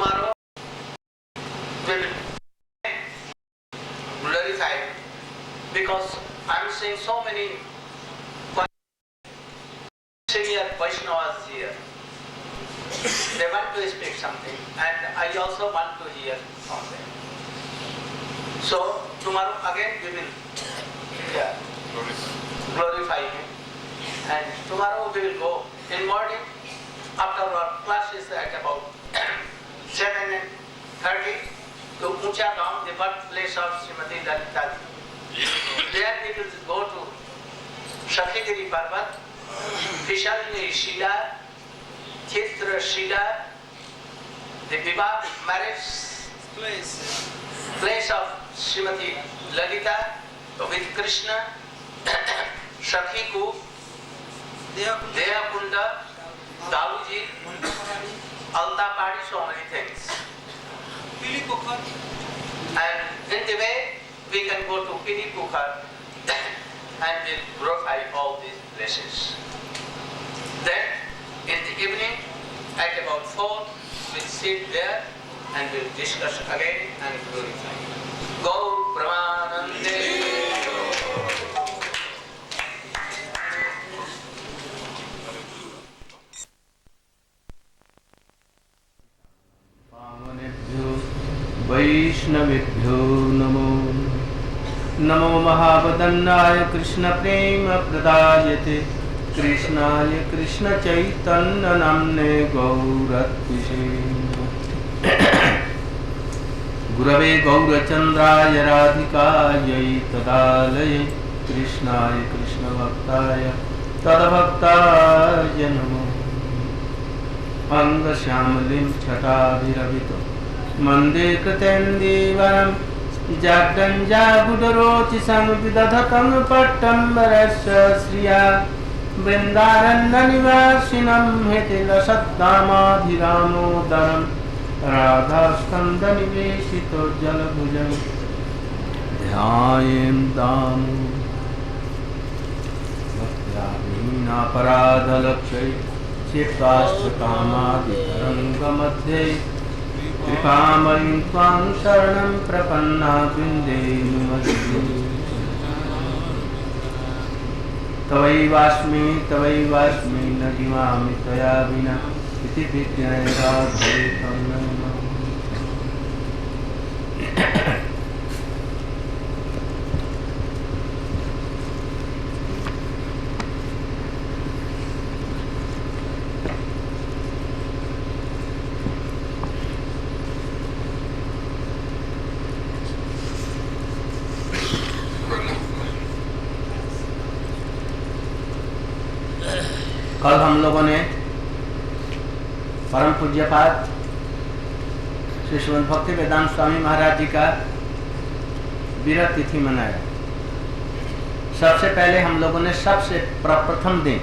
tomorrow will glorify, because I'm seeing so many senior Vaishnavas here. They want to speak something, and I also want to hear from them. So tomorrow again we will glorify him, and tomorrow we will go in morning after our class is at about 7:30 to Uncha Dham, the birthplace of Srimati Lalita. There we will go to Shakhigiri Parvat, Vishalini Shila, Chitra Shila, the Vivah marriage place of Srimati Lalita with Krishna, Shakhiku, Deyakunda, Davuji, Altapadi, so many things. And in the way we can go to Pili Pukhar and we'll glorify all these places. Then in the evening at about 4 we'll sit there and we'll discuss again and glorify. Gaur Pramanande. वैष्णवेभ्यो नमो नमो महावदन्नाय कृष्ण प्रेम प्रदायते कृष्णाय कृष्ण चैतन्य नाम्ने गौरत्विषे गुरवे गौरचन्द्राय राधिकायै तदालये कृष्णाय कृष्ण भक्ताय तद्भक्ताय नमो अंगश्यामलिं छटाभिरभितो मन्दे कृतेन्दीवरं जाड्डञ्जागुडरोचि संविदधतं पट्टम्बरस्य श्रिया वृन्दारण्यनिवासिनं हेतिलसद्दामाभिरामोदरं राधास्कन्दनिवेशितो जलभुजं ध्यायें दामो भक्त्यामीनापराधलक्षै क्षेत्राश्चकामादितरङ्गमध्ये कृपामयीं त्वां शरणं प्रपन्ना वृन्देनुमस्ते तवैवास्मि न जीवामि त्वया विना इति विज्ञाय राधे तं नमामि। कल हम लोगों ने परम पूज्यपाद श्री श्रीमद् भक्ति वेदांत स्वामी महाराज जी का विरह तिथि मनाया। सबसे पहले हम लोगों ने सबसे प्रथम दिन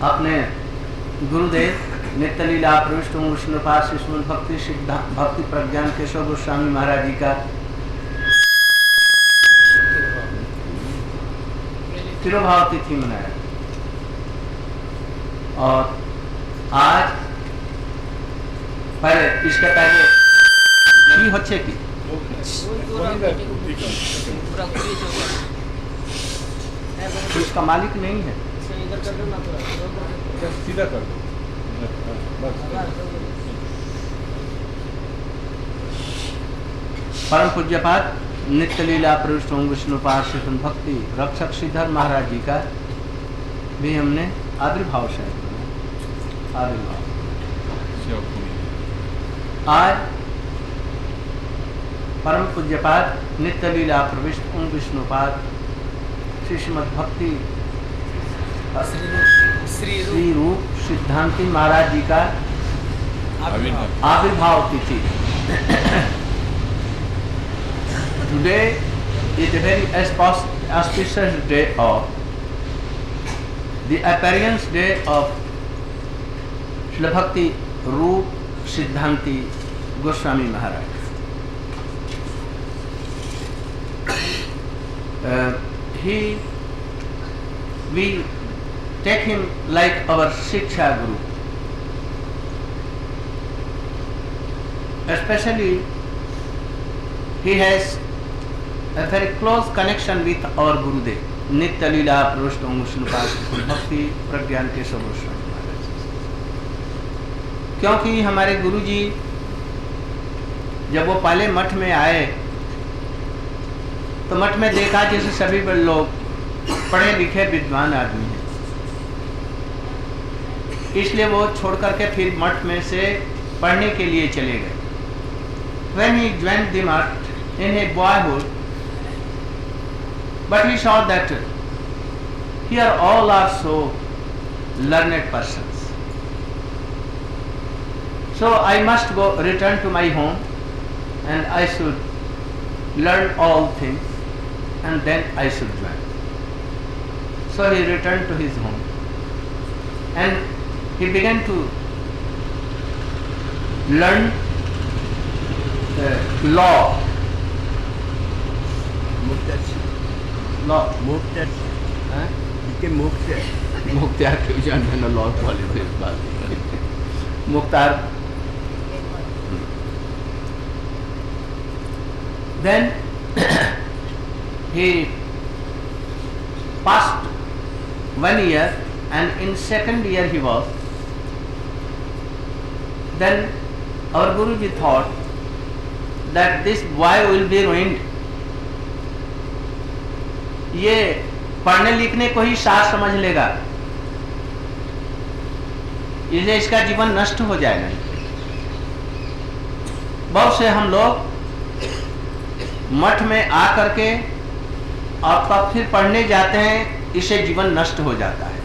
अपने गुरुदेव नित्यलीला प्रविष्ट विष्णुपाद श्री श्रीमद् भक्ति प्रज्ञान केशव गोस्वामी महाराज जी का तिरुभाव तिथि मनाया। और आज पहले इसके पहले की होच्छे की इसका मालिक नहीं है। सीधा कर दो। परम पूज्यपाद नित्यलीला प्रविष्ट विष्णुपाद श्री भक्ति रक्षक श्रीधर महाराज जी का भी हमने आविर्भाव से आविर्भाव। आज परम पूज्यपाद नित्यलीला प्रविष्ट विष्णुपाद श्री श्रीमद् भक्ति श्री रूप सिद्धांति महाराज जी का आविर्भाव तिथि। Today is a very auspicious day of the appearance day of Srila Bhakti Roop Siddhanti Goswami Maharaj. We take him like our Shiksha Guru. especially he has a very close connection with our Gurudev, Nitya Leela Prashtam Vishnupas Bhakti Pragyan Keshav Goswami Maharaj। क्योंकि हमारे गुरुजी जब वो पहले मठ में आए तो मठ में देखा जैसे सभी लोग पढ़े लिखे विद्वान आदमी हैं, इसलिए वो छोड़ करके फिर मठ में से पढ़ने के लिए चले गए। When he joined the mart in his boyhood, but he saw that here all are so learned persons. So I must go return to my home and I should learn all things and then I should join. So he returned to his home and he began to learn law. Mukhtar no law politics. Mukhtar. Then he passed 1 year and in second year he was. Then our Guruji thought that this boy will be ruined. ये पढ़ने लिखने को ही सार समझ लेगा, इसलिए इसका जीवन नष्ट हो जाएगा। बहुत से हम लोग मठ में आकर के और तब फिर पढ़ने जाते हैं, इससे जीवन नष्ट हो जाता है।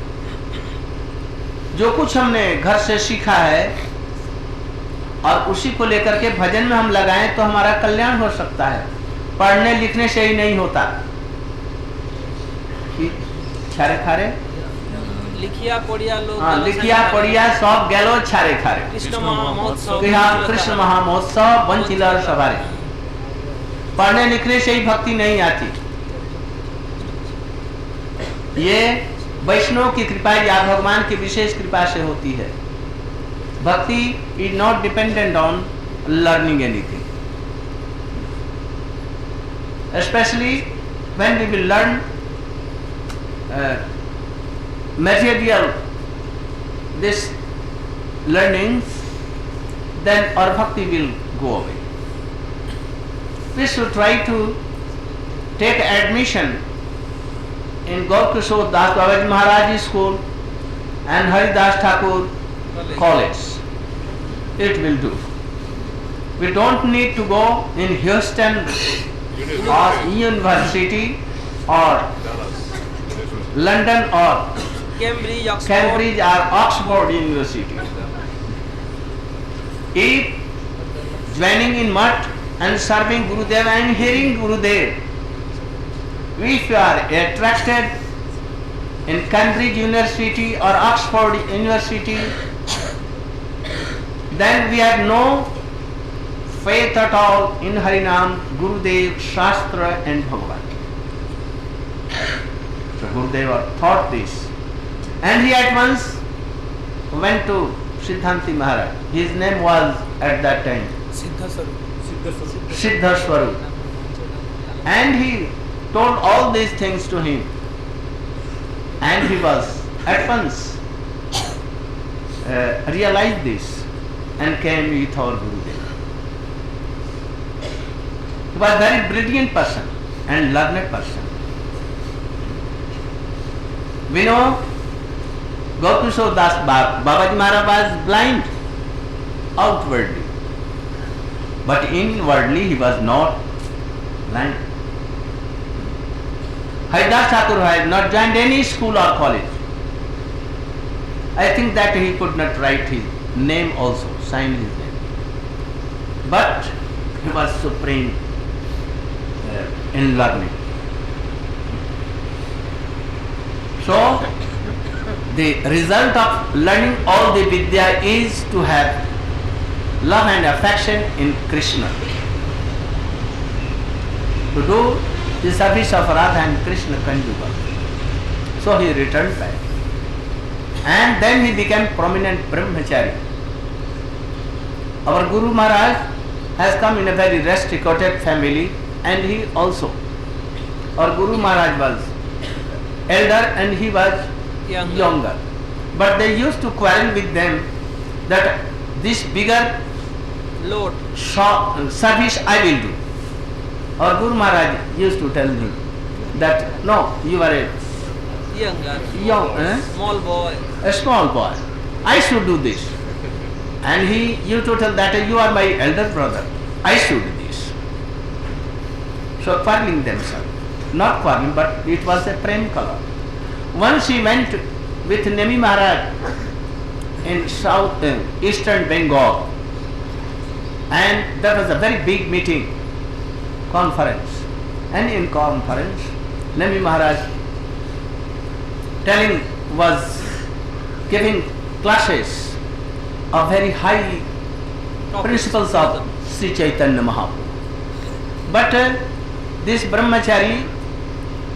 जो कुछ हमने घर से सीखा है और उसी को लेकर के भजन में हम लगाएं तो हमारा कल्याण हो सकता है। पढ़ने लिखने से ही नहीं होता। छारे खारे लिखिया पढ़िया लोग, लिखिया पढ़िया सब गेलो छारे खारे। कृष्ण महामहोत्सव कृष्ण महामहोत्सव बंचिलर सवारे। पढ़ने लिखने से ही भक्ति नहीं आती। ये वैष्णव की कृपा या भगवान की विशेष कृपा से होती है। Bhakti is not dependent on learning anything, specially when we will learn material this learnings, then our bhakti will go away. We should try to take admission in Gaurkishore Das Babaji Maharaj School and Haridas Thakur College. It will do. We don't need to go in Houston or University or London or Cambridge or Oxford University. If joining in mutt and serving Gurudev and hearing Gurudev, if you are attracted in Cambridge University or Oxford University, then we have no faith at all in Harinam, Gurudev, Shastra and Bhagavan. So Gurudeva thought this and he at once went to Siddhanti Maharaj. His name was at that time Siddha Swarup. And he told all these things to him. And he was at once realized this and came with our Gurudev. He was a very brilliant person and learned person. We know Gaurkishore Das Babaji Maharaj was blind outwardly, but inwardly he was not blind. Haridas Thakur had not joined any school or college. I think that he could not write his name also, sign his name. But he was supreme in learning. So, the result of learning all the Vidya is to have love and affection in Krishna. To do the service of Radha and Krishna conjugal. So he returned back. And then he became prominent brahmachari. Our Guru Maharaj has come in a very restricted family, and he also, or Guru Maharaj was elder and he was younger. But they used to quarrel with them that this bigger Lord. service I will do. Or Guru Maharaj used to tell him that no, you are a Younger. Small boy. small boy, I should do this. And he used to tell that you are my elder brother, I should do this. So quarreling themselves. Not quarreling, but it was a prem color. Once he went with Nemi Maharaj in eastern Bengal, and that was a very big meeting, conference. And in conference, Nemi Maharaj was giving classes of very high principles of Sri Chaitanya Mahaprabhu. But this brahmachari,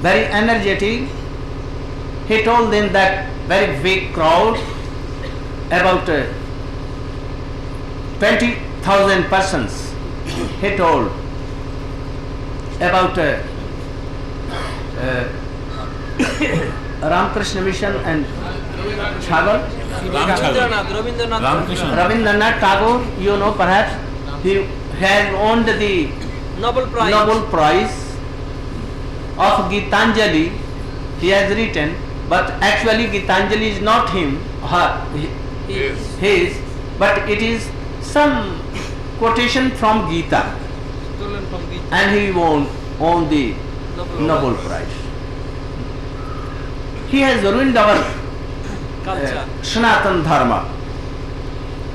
very energetic, he told them that very big crowd, about 20,000 persons, he told about Ramakrishna Mission and Tagore. Rabindranath Tagore, you know perhaps, he has owned the Nobel Prize of Gitanjali, he has written, but actually Gitanjali is not his, but it is some quotation from Gita, Stolen from Gita. and he won the Nobel Prize. He has ruined our Culture. Sanatan Dharma,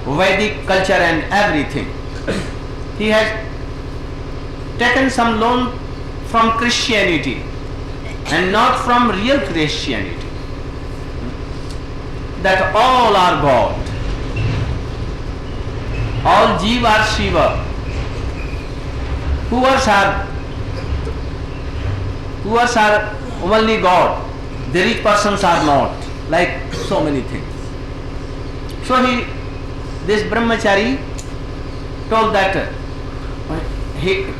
Vedic culture and everything. He has taken some loan from Christianity and not from real Christianity. That all are God. All Jeev are Shiva. Who are only God. The rich persons are not. Like so many things. So this brahmachari told that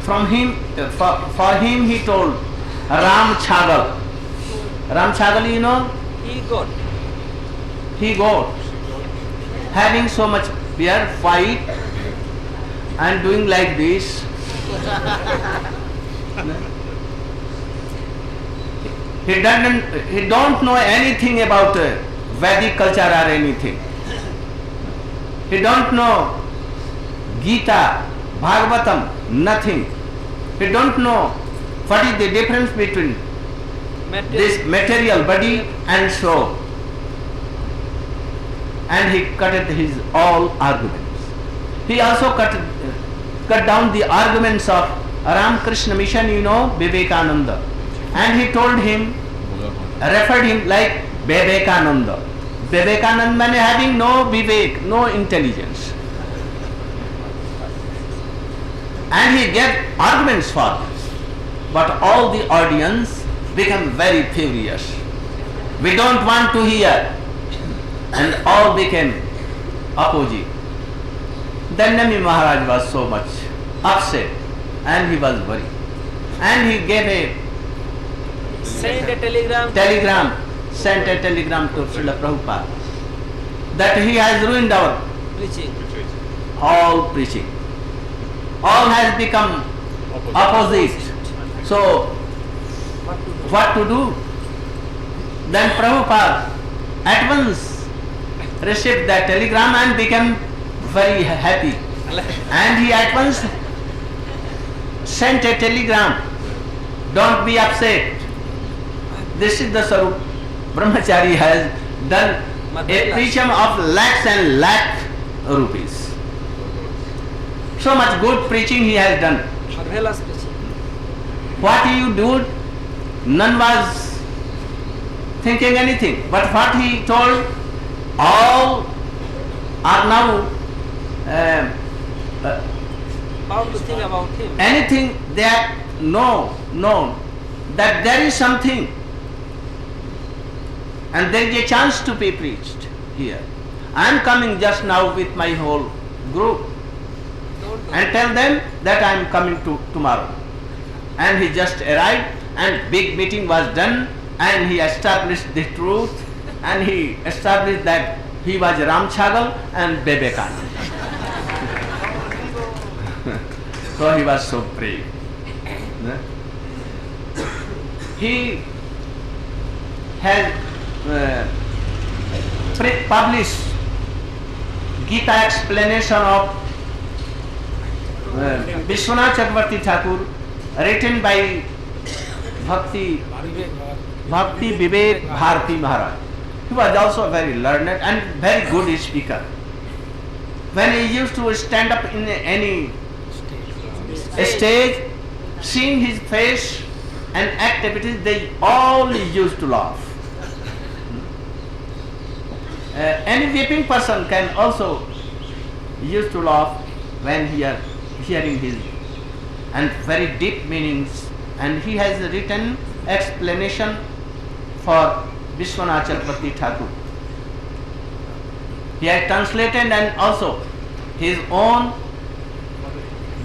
for him he told Ram Chagal. Ram Chagal, you know? He got having so much beer fight and doing like this. He don't know anything about Vedic culture or anything. He don't know Gita, Bhagavatam, nothing. He don't know what is the difference between this material body and soul. And he cut his all arguments. He also cut down the arguments of Ramakrishna Mission, you know, Vivekananda. And he told him, referred him like Vivekananda. Vivekananda means having no vivek, no intelligence. And he gave arguments for this. But all the audience became very furious. We don't want to hear. And all became opposite. Then Nemi Maharaj was so much upset and he was worried. And he gave Sent a telegram. Sent a telegram to Srila Prabhupada that he has ruined our Preaching. all preaching. All has become opposite. So, what to do? Then Prabhupada at once received that telegram and became very happy. And he at once sent a telegram, don't be upset. This is the Sarup. Brahmachari has done a preaching of lakhs and lakh rupees. So much good preaching he has done. Marvelous preaching. What you do, none was thinking anything. But what he told, all are now How to think about him? anything they are known that there is something and there is a chance to be preached here. I am coming just now with my whole group. Don't and tell them that I am coming tomorrow. And he just arrived and big meeting was done and he established the truth and he established that he was Ramchagal and Vivekananda. So he was so brave. He has published Gita explanation of Vishwanath Chakravarti Thakur, written by Bhakti Vivek Bharati Maharaj. He was also very learned and very good speaker. When he used to stand up in any stage, seeing his face and activities, they all used to laugh. Any weeping person can also used to laugh when hearing his and very deep meanings, and he has written explanation for Vishwanath Chakravarti Thakur. He has translated and also his own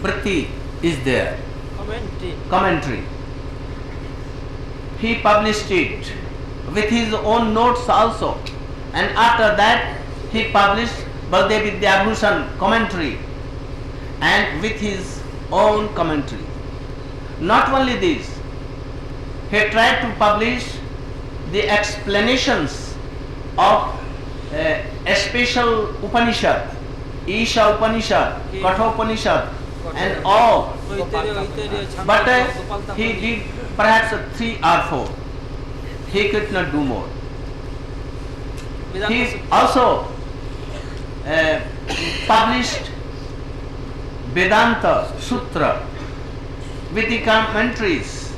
vritti is there, commentary. He published it with his own notes also, and after that he published Baldev Vidyabhushan commentary and with his own commentary. Not only this, he tried to publish the explanations of a special Upanishad, Isha Upanishad, Katha Upanishad and all. But he did perhaps 3 or 4. He could not do more. He also published Vedanta Sutra with the commentaries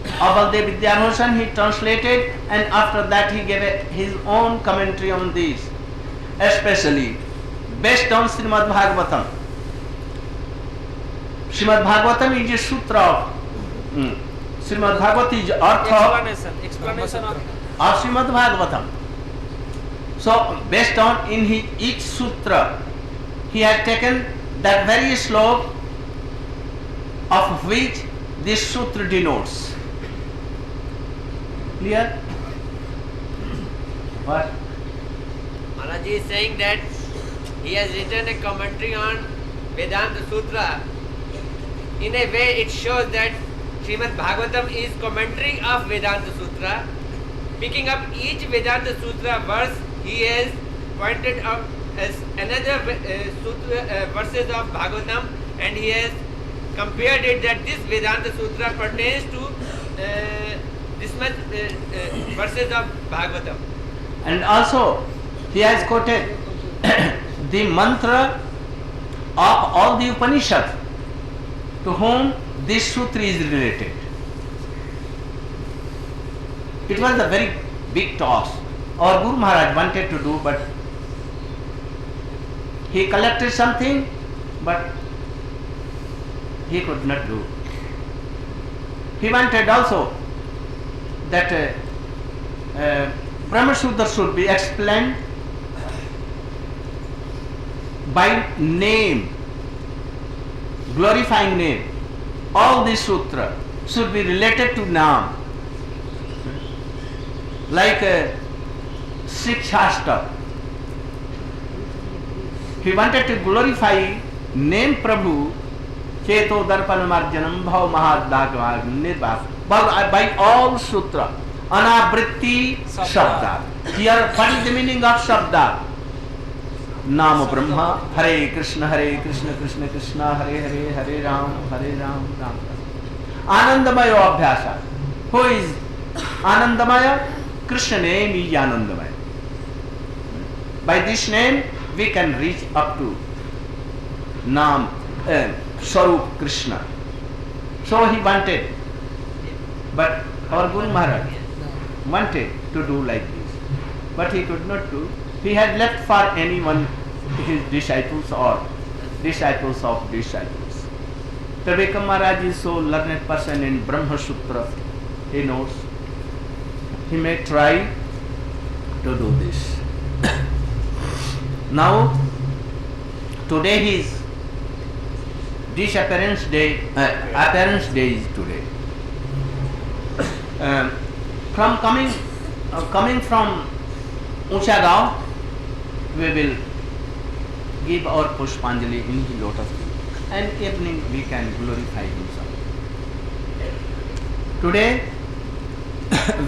of Baldev Vidyabhushan. He translated and after that he gave his own commentary on this, especially based on Srimad Bhagavatam. Srimad Bhagavatam is a sutra of Srimad Bhagavatam is explanation of Srimad Bhagavatam. So based on in each sutra, he had taken that very slok of which this sutra denotes. Clear? What? Maharaj is saying that he has written a commentary on Vedanta Sutra. In a way, it shows that Srimad Bhagavatam is commentary of Vedanta Sutra. Picking up each Vedanta Sutra verse, he has pointed out as another verses of Bhagavatam, and he has compared it that this Vedanta Sutra pertains to this much verses of Bhagavatam. And also he has quoted the mantra of all the Upanishads to whom this sutra is related. It was a very big task our Guru Maharaj wanted to do, but he collected something, but he could not do. He wanted also that Brahma Sutra should be explained by name, glorifying name. All these sutra should be related to Naam. Like Shikshastra. He wanted to glorify name Prabhu, Cheto Darpan Marjanam Bhav Mahadagva Nirbhas, by all sutra. Anavritti Shabda. Here, what is the meaning of Shabda? Nama Brahma, Hare Krishna, Krishna Krishna, Hare Hare, Hare Ram, Ram Ram. Anandamaya Abhyasa. Who is Anandamaya? Krishna name is Anandamaya. By this name, we can reach up to Nam, Swarup Krishna. So he wanted, but our Guru Maharaj wanted to do like this, but he could not do. He had left for anyone, his disciples or disciples of disciples. Tavekam Maharaj is so learned person in Brahma Sutra, he knows. He may try to do this. Now, today he is disappearance day, appearance day is today. From coming from Uncha we will give our Pushpanjali in the lotus feet, and evening we can glorify himself. Today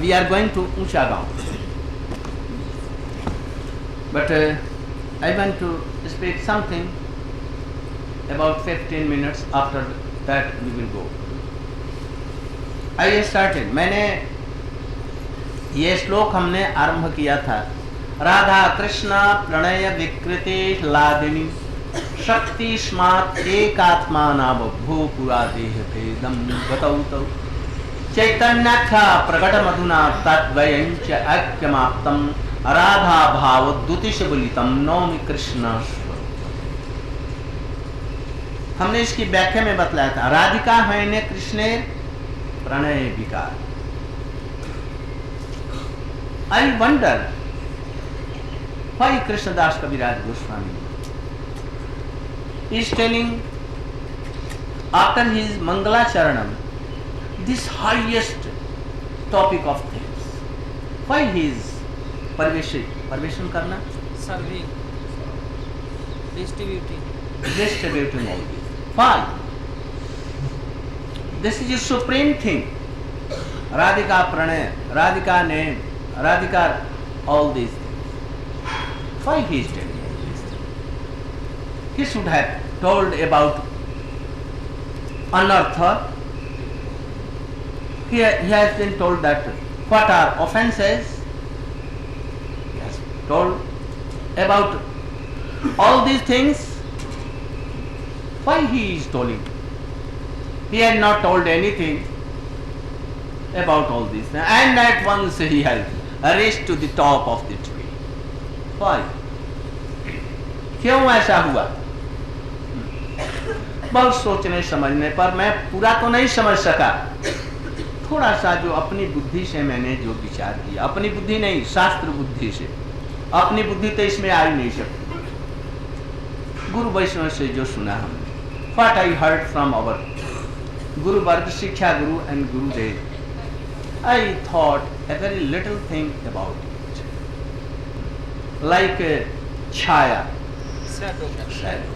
we are going to Uncha but I want to speak something about 15 minutes. After that we will go. I started. मैंने ये श्लोक हमने आरंभ किया था. राधा कृष्ण प्रणय विकृति लादिनी शक्ति स्मात् एकात्मा नाम भूपुरा देह भेदम गतौ तौ चैतन्याख्या प्रकट मधुना तद्वयंच ऐक्यमाप्तम राधा भाव द्युतिश बुलितम नौमि कृष्ण. हमने इसकी व्याख्या में बतलाया था. राधिका है कृष्णे प्रणय विकार. I wonder why Krishnadas Kaviraj Goswami is telling after his Mangala Charanam this highest topic of things. Why he is parveshan karna? Serving, Distributing all this. Why? This is a supreme thing. Radhika Pranay, Radhika name, Radhika, all these things. Why he is telling all these things? He should have told about Anartha. He has been told that what are offences. He has told about all these things. Why he is telling? He had not told anything about all this. And at once he has reached to the top of the tree. Why? क्यों ऐसा हुआ? बहुत सोचने समझने पर मैं पूरा तो नहीं समझ सका. थोड़ा सा जो अपनी बुद्धि से मैंने जो विचार किया, अपनी बुद्धि नहीं, शास्त्र बुद्धि से. अपनी बुद्धि तो इसमें आ ही नहीं सकती. गुरु वैष्णव से जो सुना हमने, what I heard from our Guru Varga, Shiksha Guru and Gurudev, I thought a very little thing about it. Like a chaya, shadow.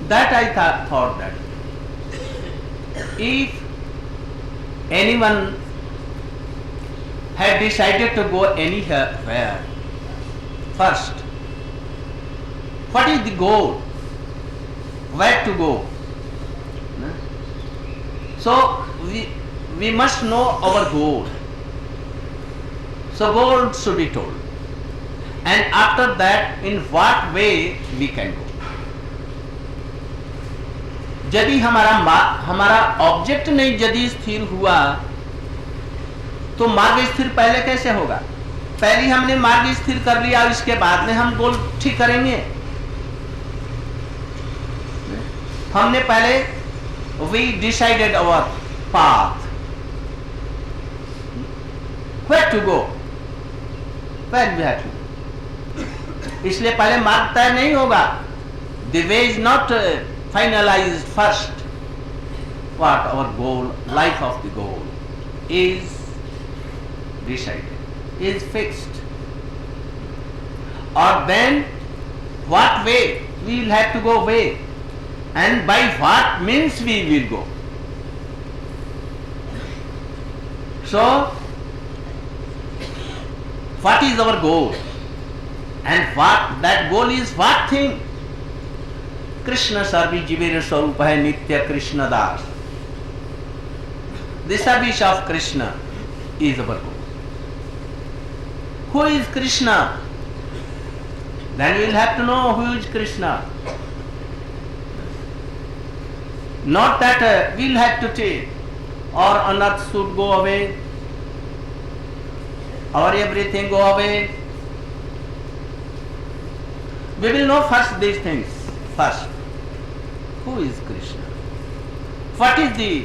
That I thought that if anyone had decided to go anywhere, first, what is the goal? Where to go? So we must know our goal. So goal should be told. And after that, in what way we can go. यदि हमारा object नहीं यदि स्थिर हुआ तो मार्ग स्थिर पहले कैसे होगा? पहले हमने मार्ग स्थिर कर लिया, इसके बाद में हम गोल ठीक करेंगे. हमने पहले we decided our path, where to go, where we have to go. इसलिए पहले मार्ग तय नहीं होगा. The way is not finalized first. What our goal, life of the goal is decided, is fixed. Or then what way we will have to go way, and by what means we will go. So what is our goal, and what that goal is, what thing? Krishna Sarvi Jivera Swarupa hai Nitya Krishna Das. The service of Krishna is our goal. Who is Krishna? Then we will have to know who is Krishna. Not that we will have to take, or unearth should go away, or everything go away. We will know first these things. First, who is Krishna? What is the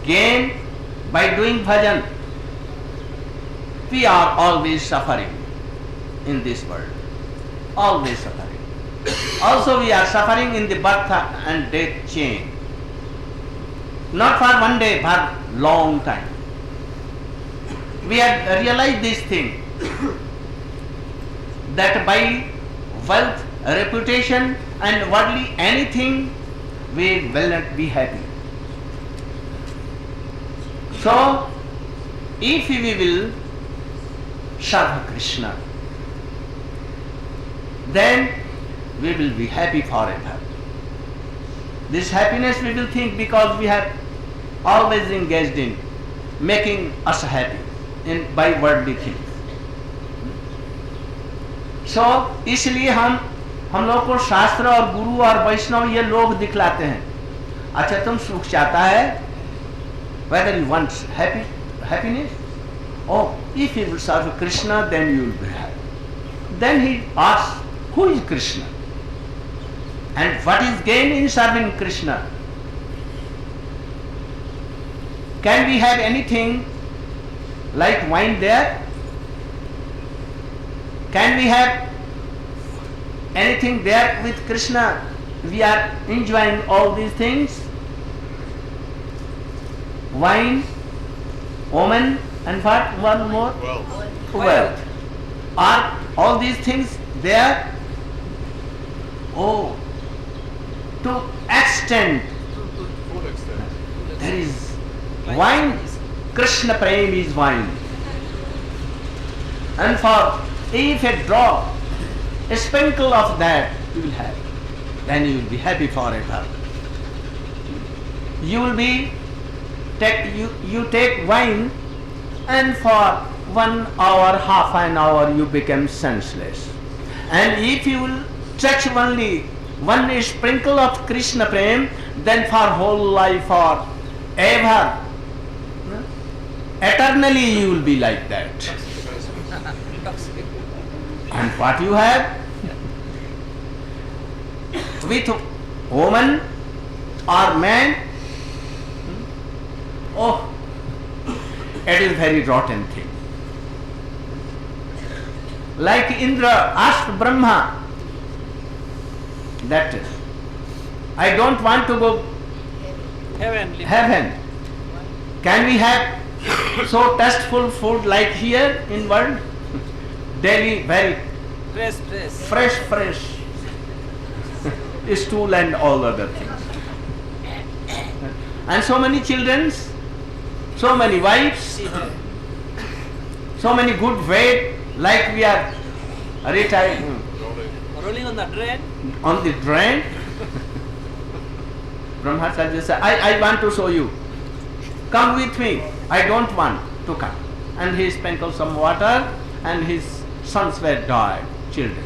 gain by doing bhajan? We are always suffering in this world. Always suffering. Also we are suffering in the birth and death chain. Not for one day, for long time. We have realized this thing that by wealth, reputation and worldly anything we will not be happy. So if we will serve Krishna, then we will be happy forever. This happiness we will think because we have always engaged in making us happy in by worldly things. So इसलिए हम लोग को शास्त्र और गुरु और वैष्णव ये लोग दिखलाते हैं, अच्छा तुम सुख चाहता है, whether you want happiness, oh if you will serve Krishna then you will be happy. Then he asks, who is Krishna and what is gain in serving Krishna? Can we have anything like wine there? Can we have anything there with Krishna? We are enjoying all these things. Wine, woman, and what? One more? Wealth. Are all these things there? Oh, to extent. There is wine. Krishna Prem is wine. And for if a drop, a sprinkle of that you will have, then you will be happy forever. You will be you take wine, and for 1 hour, half an hour you become senseless. And if you will touch only one sprinkle of Krishna Prem, then for whole life or ever, eternally you will be like that. And what you have with woman or man, oh, it is very rotten thing. Like Indra asked Brahma that I don't want to go heaven. Can we have so tasteful food like here in world? Daily very fresh stool and all other things. And so many children, so many wives, so many good weight, like we are retired rolling on the drain. on the drain. Brahmacharya said, I want to show you. Come with me. I don't want to come. And he sprinkled some water and his sons were died, children.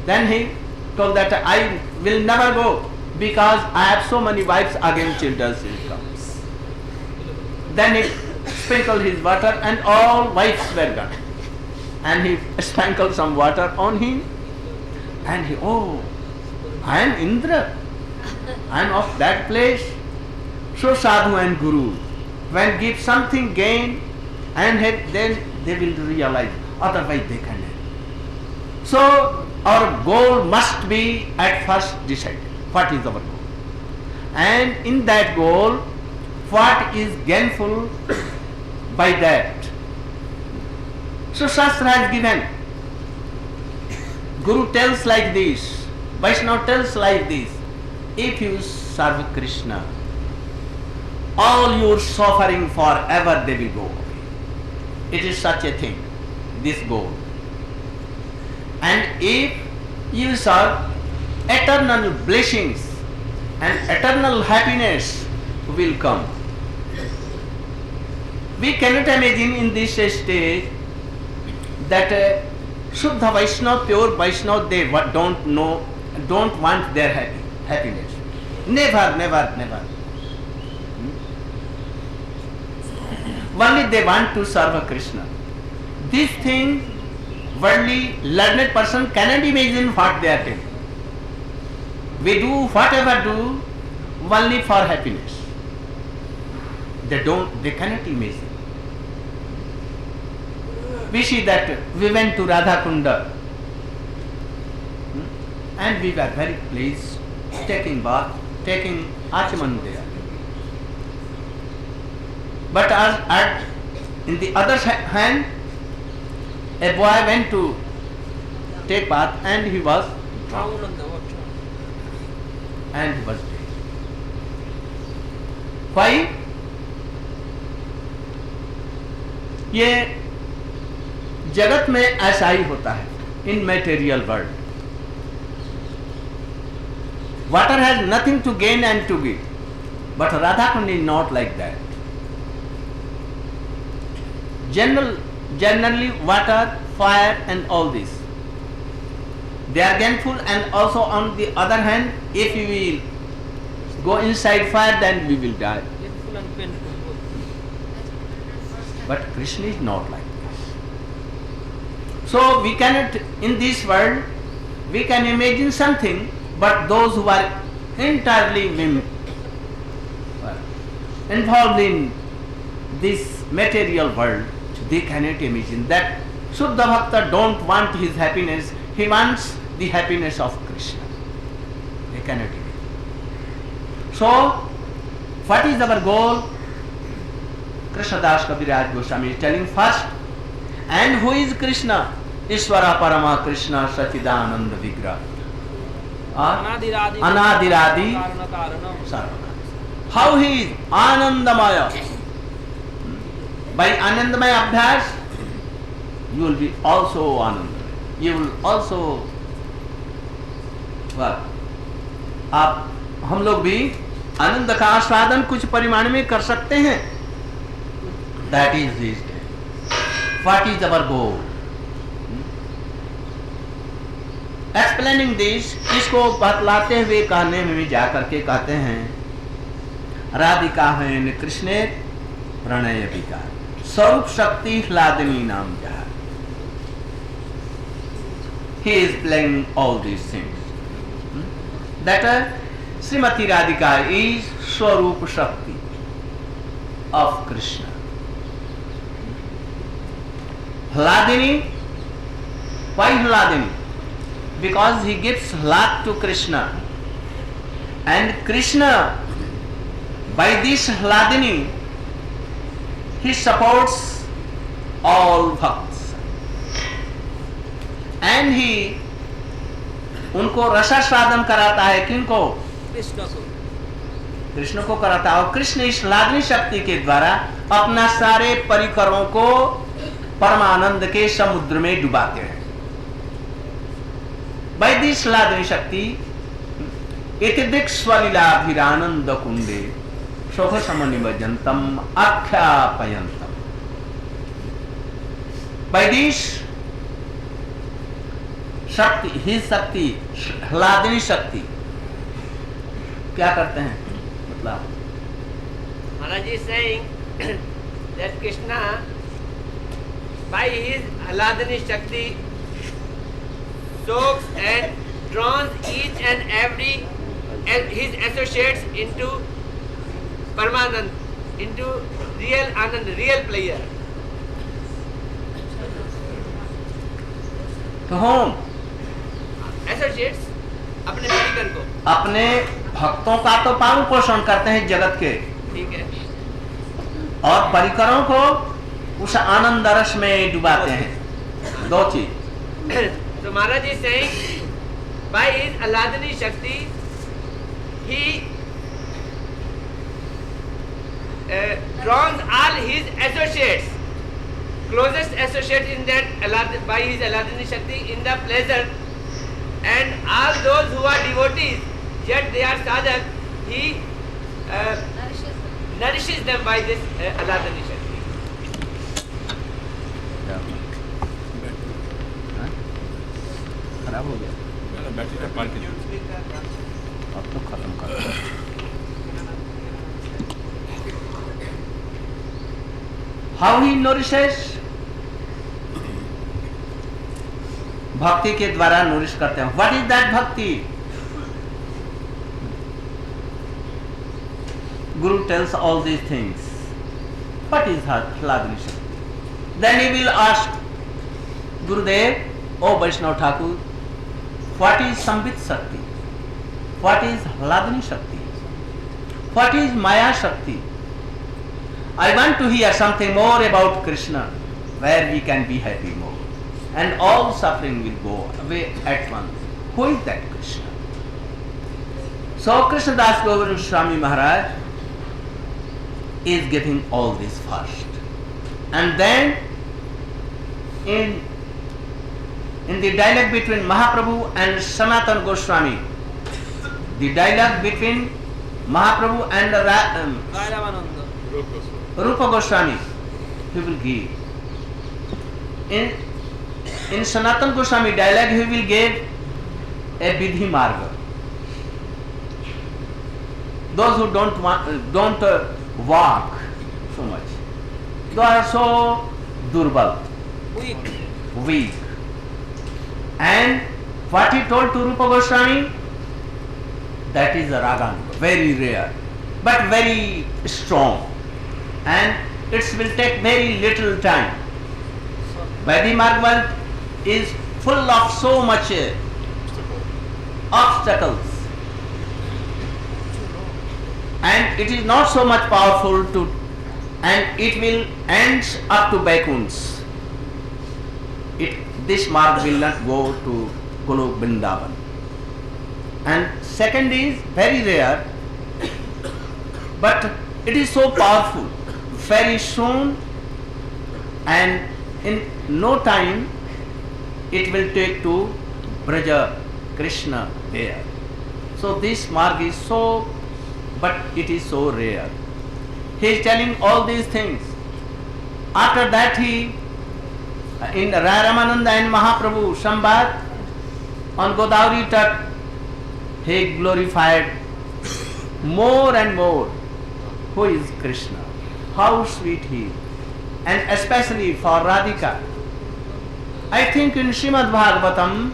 Then he told that I will never go because I have so many wives, again children will come. Then he sprinkled his water and all wives were gone. And he sprinkled some water on him and he, oh, I am Indra. I am of that place. So sadhu and guru, when give something gain, and then they will realize, otherwise they cannot. So our goal must be at first decided. What is our goal? And in that goal, what is gainful by that? So Shastra has given. Guru tells like this, Vaishnava tells like this, if you serve Krishna, all your suffering forever they will go away. It is such a thing, this goal. And if you serve, eternal blessings and eternal happiness will come. We cannot imagine in this stage that Shuddha Vaishnava, pure Vaishnava, they don't want their happiness. Never. Only they want to serve Krishna. This thing, worldly learned person cannot imagine what they are doing. We do whatever do only for happiness. They cannot imagine. We see that we went to Radha Kunda. and we were very pleased taking bath, taking Achaman there. But in the other hand, a boy went to take bath and he was drunk Drown on the water. and he was dead. Why? ये जगत में ऐसा ही होता है. In material world, water has nothing to gain and to give, but Radha Kund is not like that. Generally water, fire and all this, they are gainful, and also on the other hand, if we will go inside fire, then we will die. Painful and painful both. But Krishna is not like this. So we cannot, in this world, we can imagine something, but those who are entirely involved in this material world, they cannot imagine that. Shuddha Bhakta don't want his happiness, he wants the happiness of Krishna. They cannot imagine. So, what is our goal? Krishnadas Kaviraj Goswami is telling first, and who is Krishna? Ishvara Parama Krishna Sachidananda Vigraha. Anadiradi. Anadiradi Karana Karanam. Sarvana. How he is? Anandamaya. By Anandamaya Abhyas, you will be also Anandamaya. You will also आप हम लोग भी आनंद का आस्वादन कुछ परिमाण में कर सकते हैं. That is this. What is our goal? Explaining this, इसको बतलाते हुए कहने में जा करके कहते हैं, राधिका है कृष्णे प्रणय विकार स्वरूप शक्ति ह्लादिनी नाम जहा. He is playing all these things. That Srimati Radhika is Swarup Shakti of Krishna. Hladini, why Hladini? Because he gives Hlad to Krishna. And Krishna, by this Hladini, he supports all bhakts. And he उनको रसास्वादन कराता है. किनको? कृष्ण को. कृष्ण को कराता है. और कृष्ण इस लादनी शक्ति के द्वारा अपना सारे परिकरों को परमानंद के समुद्र में डुबाते हैं. By this लादनी शक्ति इति दिक्स्वलीलाभिरानंद कुंडे सुख समनिवजंतम आख्यापयंतम. By this शक्ति, ही शक्ति, ह्लादिनी शक्ति क्या करते हैं? मतलब Maharaj is saying that Krishna, by his Hladini Shakti, soaks and draws each and every his associates into Paramanand, into real Anand, real player. तो हम Associates अपने परिकर को, अपने भक्तों का तो पालन पोषण करते हैं जगत के, ठीक है, और परिकरों को उस आनंद रस में डुबाते हैं. दो चीज. So Maharaj is saying, by his Hladini Shakti, he draws all his associates, closest associates in that by his Hladini Shakti in the pleasure, and all those who are devotees, yet they are sadhak, he nourishes them by this Hladini Shakti. खराब हो गया. Battery का party अब तो खत्म कर. How he nourishes? भक्ति के द्वारा नूरिश करते हैं. What is that bhakti? Guru tells all these things. What is Hladini Shakti? Then he will ask Gurudev, O Vaishnav Thakur, what is Sambit Shakti, what is Hladini Shakti, what is Maya Shakti. I want to hear something more about Krishna, where we can be happy more, and all suffering will go away at once. Who is that Krishna? So Krishna Das Govardhan Swami Maharaj is giving all this first, and then in the dialogue between Mahaprabhu and Sanatana Goswami, the dialogue between Mahaprabhu and Ramananda. Rupa Goswami, he will give. In Sanatana Goswami dialogue, he will give a Vidhi Marga. Those who don't walk so much, they are so durbal, weak. And what he told to Rupa Goswami, that is a Raganuga, very rare, but very strong, and it will take very little time. Vidhi Marga is full of so much obstacles, and it is not so much powerful to, and it will end up to Vaikuntha. This mark will not go to Golok Vrindavan. And second is very rare, but it is so powerful. Very soon, and in no time, it will take to Braja Krishna there. So this mark is so, but it is so rare. He is telling all these things. After that, he in Ramananda and Mahaprabhu Samvad on Godavari Tat, he glorified more and more who is Krishna, how sweet he is, and especially for Radhika. I think in Srimad Bhagavatam,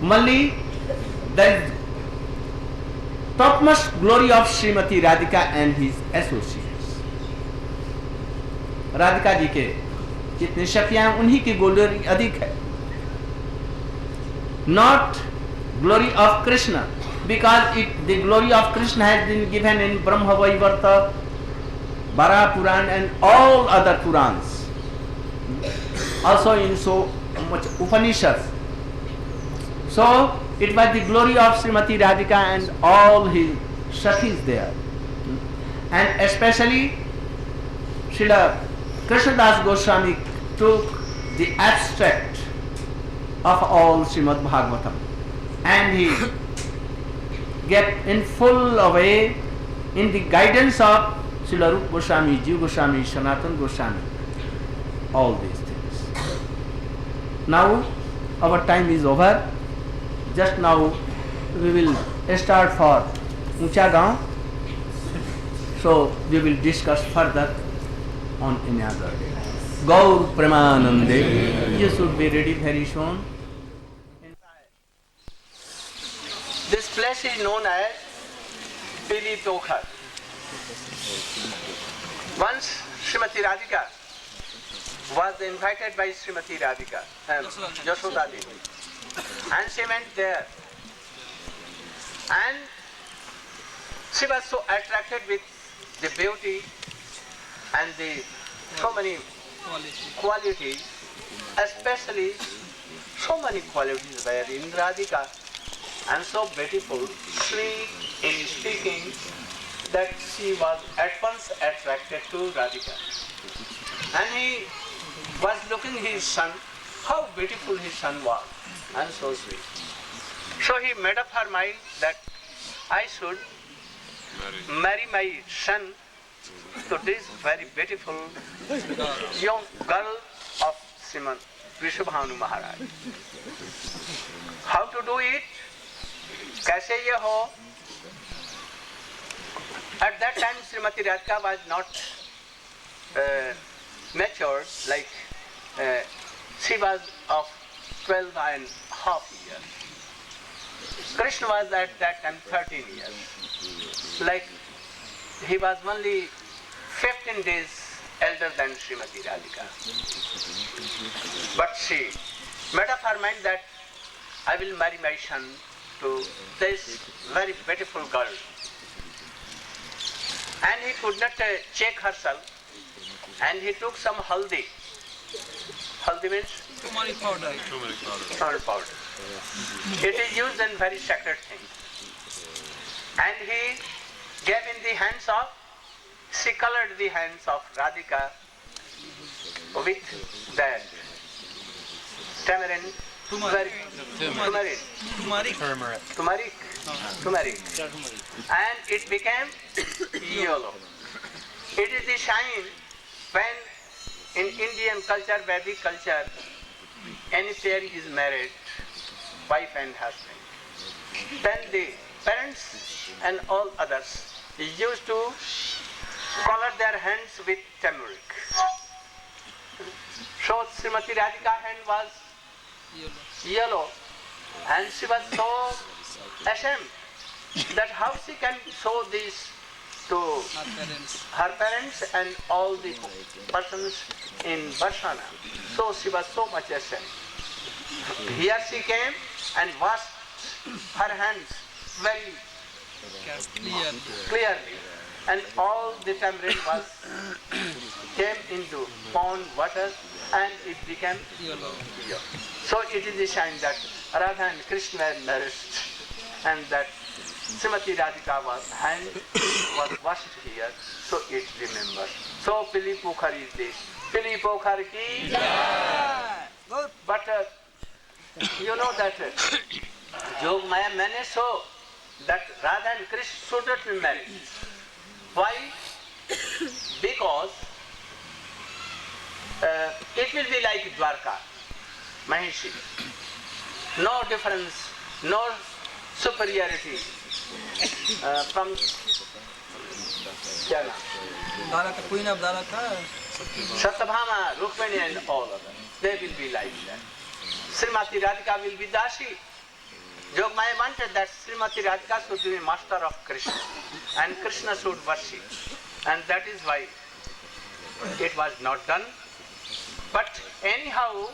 Malli, there is topmost glory of Srimati Radhika and his associates. Radhika ji के जितनी शक्तियां हैं उन्हीं की glory अधिक है. Not glory of Krishna, because the glory of Krishna has been given in Brahma Vaivarta, Vara Puran and all other Purans, also in so much Upanishads. So it was the glory of Srimati Radhika and all his Sakhis there, and especially Srila Krishnadas Goswami took the abstract of all Srimad Bhagavatam, and he get in full way in the guidance of Srila Rupa Goswami, Jiva Goswami, Sanatana Goswami, all these things. Now our time is over. Just now we will start for Uncha Gaon, so we will discuss further on another day. Gaur Premanande. You should be ready very soon. This place is known as Pili Pokhar. Once Srimati Radhika was invited by Srimati Radhika, Yashoda Devi, and she went there. And she was so attracted with the beauty and the so many qualities, especially so many qualities were in Radhika, and so beautiful, sweet in speaking, that she was at once attracted to Radhika. And he was looking his son, how beautiful his son was, and so sweet. So he made up her mind that I should marry my son to this very beautiful young girl of Sriman Vrishabhanu Maharaj. How to do it? Kaise ye ho? At that time Srimati Radhika was not matured, like she was of 12 and half years. Krishna was at that time 13 years. Like he was only 15 days elder than Srimati Radhika. But she Metaphor meant that I will marry my son to this very beautiful girl. And he could not check herself, and he took some haldi. Haldi means? Turmeric powder. Turmeric powder. It is used in very sacred thing. And he gave in the hands of, she colored the hands of Radhika with that tamarind, turmeric, and it became yellow. It is the sign when in Indian culture, Vedic culture, any pair is married, wife and husband, then the parents and all others used to color their hands with turmeric. So Srimati Radhika's hand was yellow, and she was so ashamed that how she can show this to her parents and all the persons in Varsana. So she was so much ashamed. Here she came and washed her hands very clearly, and all the tamarind was came into pond water and it became yellow. So it is a sign that Radha and Krishna were nourished, and that Srimati Radhika hand was washed here, so it remembers. So Pili Pokhar is this. Pili Pokhar ki. But you know that Jog Maya mane so that Radha and Krishna should not be married. Why? Because it will be like Dwarka, Mahishi. No difference, no superiority from Jana. Queen of Dwaraka. Satyabhama, Rukmini and all others. They will be like that. Srimati Radhika will be Dashi. Jogmaya wanted that Srimati Radhika should be master of Krishna and Krishna should worship. And that is why it was not done. But anyhow,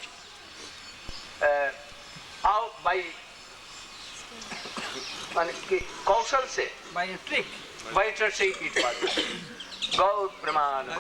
by Kaushal se, By a trick. by trick it was done. Gaur Pramana.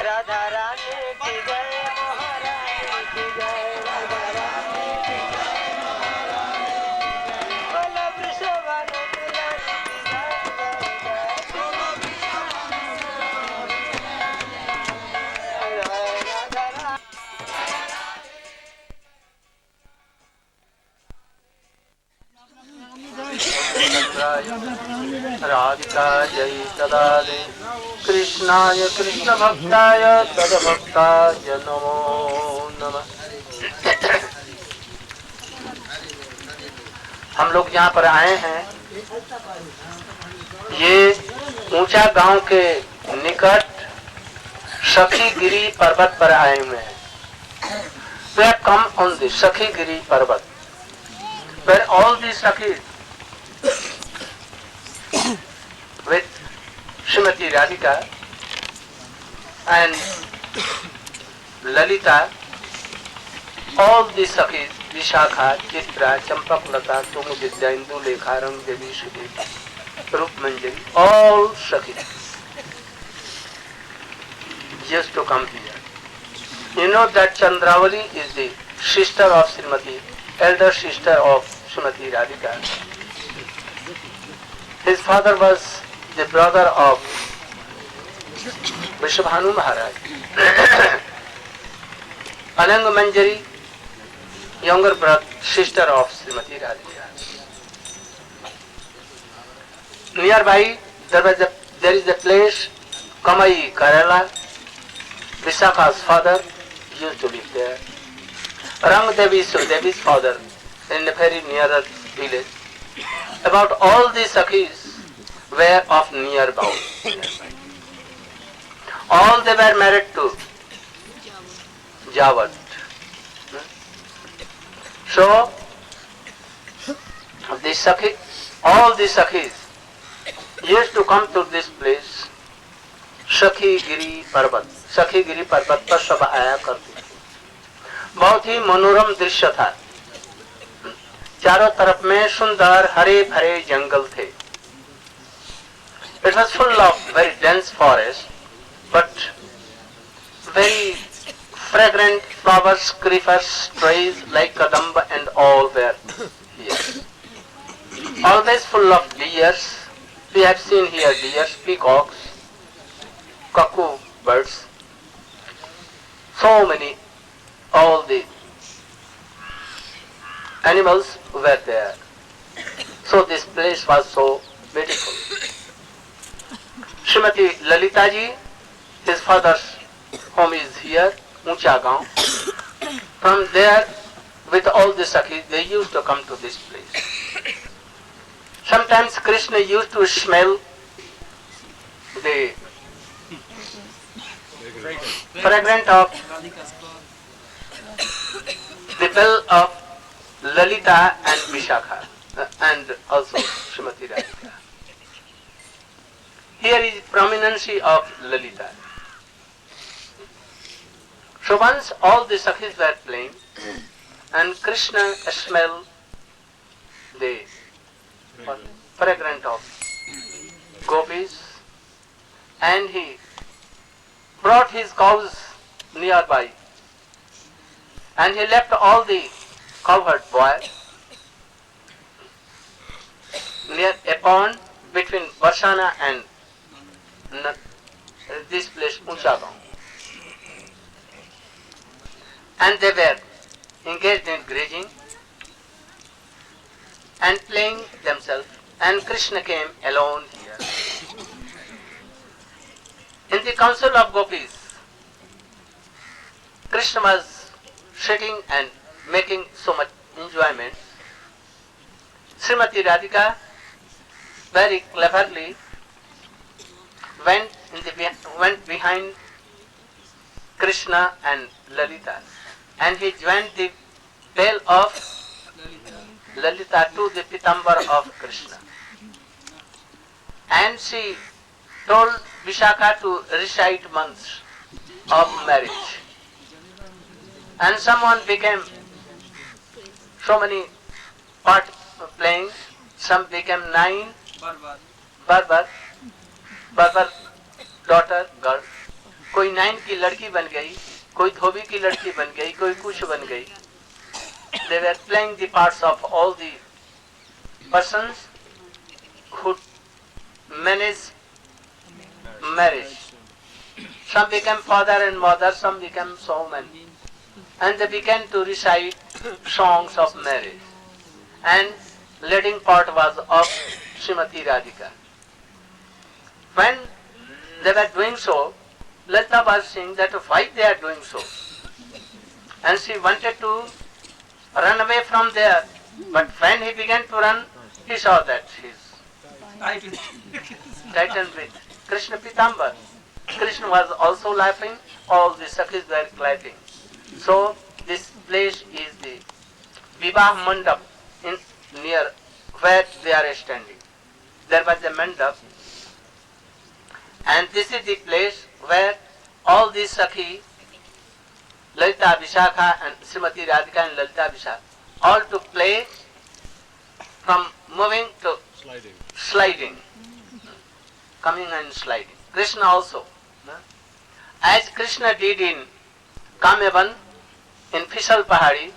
Radha Rani गोविंदाय राधिकायै तदालय कृष्णाय कृष्ण भक्ताय तदभक्ताय नमो नमः। हम लोग यहाँ पर आए हैं, ये ऊंचा गांव के निकट सखीगिरी पर्वत पर आए हुए हैं। We have come on the Sakhigiri Parvat, where all the Sakhis with Srimati Radhika and Lalita, all the Sakhis, Vishakha, Chitra, Champaklata, Tumudidya, Indulekha, Ramdevi, Shudevi, Rup Manjari, all Sakhis used to come here. You know that Chandravali is the sister of Srimati, elder sister of Srimati Radhika. His father was the brother of Vrishabhanu Maharaj. Ananga Manjari, younger brother, sister of Srimati Radhika. Nearby there is a place, Kamai, Kerala. Vishakha's father used to live there. Rang Devi's father in a very nearer village. About all these Sakhis were of nearby. All they were married to Jawat. So, all the Sakhis used to come to this place, Sakhigiri Parvat. सखीगिरी पर्वत पर सब आया करती थी। बहुत ही मनोरम दृश्य था। चारों तरफ में सुंदर हरे भरे जंगल थे। It was full of very dense forest, but very fragrant flowers, creepers, trees like kadamba and all were here. Always full of deers. We have seen here deers, peacocks, cuckoo birds. So many, all the animals were there. So this place was so beautiful. Srimati Lalita ji, his father's home is here, Uncha Gaon. From there, with all the Sakhis, they used to come to this place. Sometimes Krishna used to smell the fragrance of the bell of Lalita and Vishakha and also Srimati Radhika. Here is prominence of Lalita. So once all the Sakhis were playing and Krishna smelled the fragrance of gopis and he brought his cows nearby and he left all the cowherd boys near a pond between Varsana and this place Unchagaon. And they were engaged in grazing and playing themselves, and Krishna came alone here. In the council of gopis, Krishna was sitting and making so much enjoyment. Srimati Radhika very cleverly went behind Krishna and Lalita, and he joined the tail of Lalita to the pitambar of Krishna. And she told Vishakha to recite months of marriage. And someone became so many part playing, some became 9, Barbar daughter, girl. कोई 9 की लड़की बन गई, कोई धोबी की लड़की बन गई, कोई कुछ बन गई. They were playing the parts of all the persons who manage marriage. Some became father and mother, some became so many. And they began to recite songs of marriage. And leading part was of Srimati Radhika. When they were doing so, Lalita was saying that why they are doing so. And she wanted to run away from there. But when he began to run, he saw that he is tightened with Krishna Pitambar. Krishna was also laughing, all the Sakhis were clapping. So this place is the Vivah Mandap in near where they are standing. There was a mandap, and this is the place where all these Sakhi, Lalita Vishakha and Srimati Radhika and Lalita Vishakha, all to play from moving to sliding, coming and sliding. Krishna also. As Krishna did in Kamyavan, in Fishal Pahadi,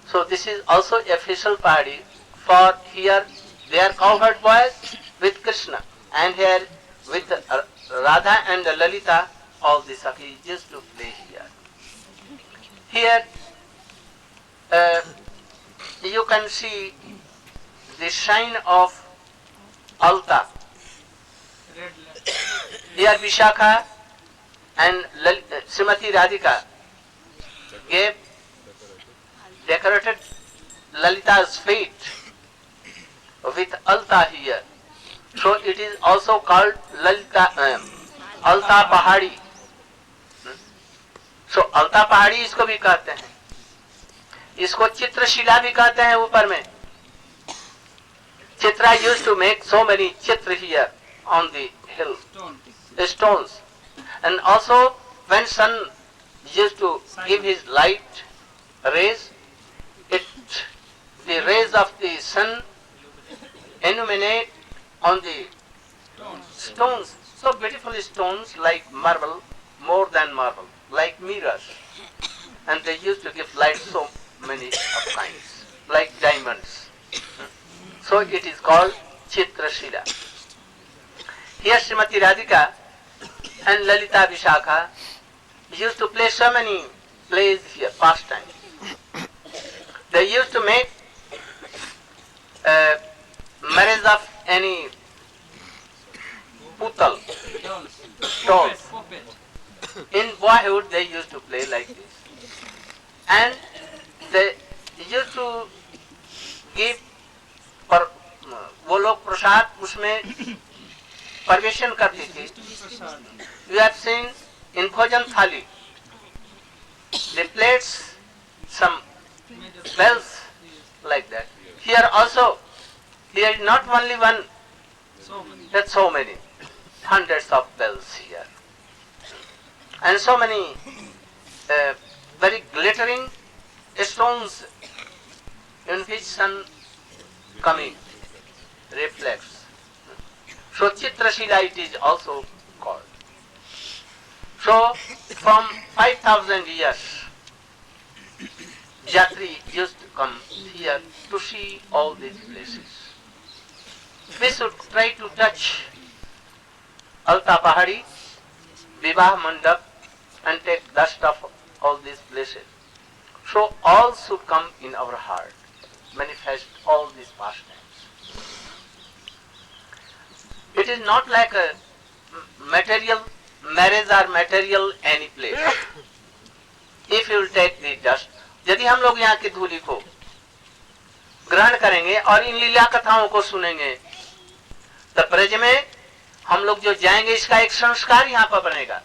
so this is also a Fishal Pahadi, for here they are cowherd boys with Krishna, and here with Radha and Lalita, all the Sakhis used to play here. Here you can see the shine of altar. Here Vishakha and Srimati Radhika gave decorated Lalita's feet with alta here. So it is also called Lalita Alta Pahadi. So Alta Pahadi इसको भी कहते हैं, इसको चित्रशिला भी कहते हैं ऊपर में. Chitra used to make so many chitra here on the hill, stones. And also when sun used to give his light rays, the rays of the sun illuminate on the stones, so beautiful stones like marble, more than marble, like mirrors. And they used to give light so many of kinds, like diamonds. So it is called Chitrashila. Here Srimati Radhika and Lalita Vishakha used to play so many plays here, pastime. They used to make marriage of any putal, dolls. In boyhood they used to play like this. And they used to give पर वो लोग प्रसाद उसमें परिवेशन करती थी. You have seen in Bhojan Thali, they plates some bells like that. Here also, here is not only one, there are so many, hundreds of bells here. And so many very glittering stones in which sun coming reflects. So Chitrashila it is also called. So from 5,000 years, Jatri used to come here to see all these places. We should try to touch Alta Pahadi, Vivah Mandap, and take dust of all these places. So all should come in our heart, manifest all these pastimes. It is not like a material marriage or material any place. If you will take the dust, यदि हम लोग यहाँ की धूलि को ग्रहण करेंगे और इन लीला कथाओं को सुनेंगे, तो ब्रज में हम लोग जो जाएंगे इसका एक संस्कार यहाँ पर बनेगा.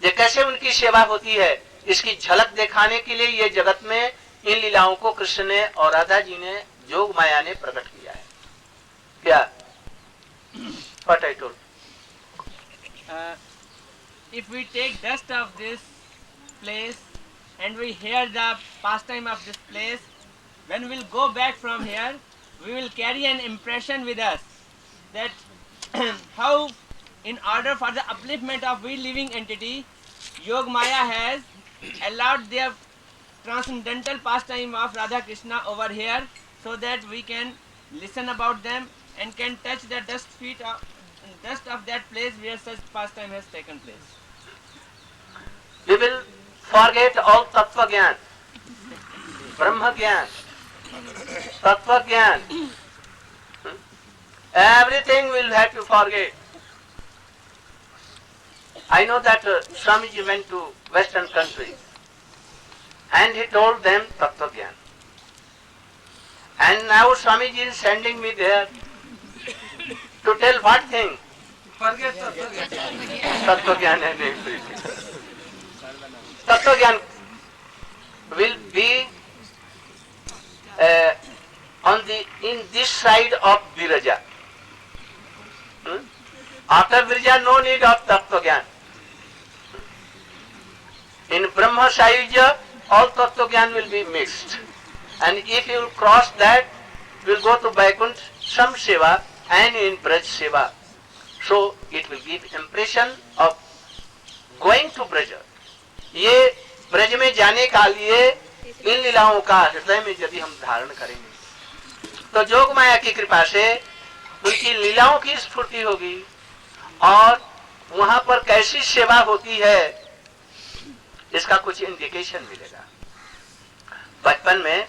ये कैसे उनकी सेवा होती है इसकी झलक दिखाने के लिए ये जगत में इन लीलाओं को कृष्ण ने और राधा जी ने, जोग माया ने प्रकट किया है. क्या? What I told. If we take dust of this place and we hear the pastime of this place, when we will go back from here, we will carry an impression with us that how, in order for the upliftment of we living entity, Yog Maya has allowed their transcendental pastime of Radha Krishna over here, so that we can listen about them and can touch the dust of that place where such pastime has taken place. We will forget all Tattva Gyan, Brahma Gyan, Tattva Gyan. everything will have to forget. I know that Swamiji went to Western countries and he told them Tattva Gyan. And now Swamiji is sending me there to tell what thing? Forget Tattva Gyan. Tattva Gyan and everything. Tattva Gyan will be in this side of Viraja. After Viraja, no need of Tattva Gyan. In Brahma Sahaja, all Tattva Gyan will be mixed. And if you will cross that, you will go to Vaikuntha, some Seva and in Braj Seva. So it will give impression of going to Braja. ये ब्रज में जाने का लिए इन लीलाओं का हृदय में यदि हम धारण करेंगे तो जोग माया की कृपा से उनकी लीलाओं की स्फूर्ति होगी और वहां पर कैसी सेवा होती है इसका कुछ इंडिकेशन मिलेगा। बचपन में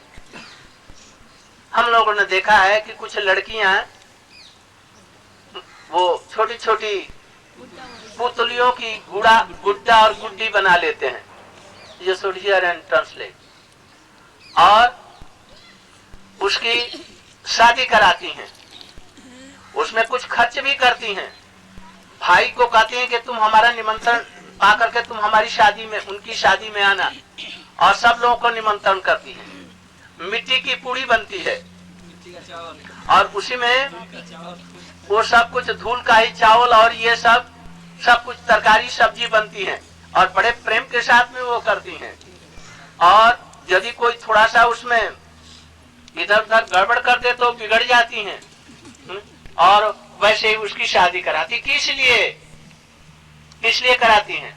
हम लोगों ने देखा है कि कुछ लड़कियां वो छोटी छोटी पुतलियों की गुड्डा और गुड्डी बना लेते हैं, ये शुड हियर एंड ट्रांसलेट, और उसकी शादी कराती हैं, उसमें कुछ खर्च भी करती हैं, भाई को कहती हैं कि तुम हमारा निमंत्रण पा करके तुम हमारी शादी में उनकी शादी में आना, और सब लोगों को निमंत्रण करती हैं। मिट्टी की पूड़ी बनती है और उसी में वो सब कुछ धूल का ही चावल और ये सब कुछ तरकारी सब्जी बनती है और बड़े प्रेम के साथ में वो करती हैं। और यदि कोई थोड़ा सा उसमें इधर उधर गड़बड़ कर दे तो बिगड़ जाती हैं और वैसे ही उसकी शादी कराती। किस लिए? इसलिए कराती हैं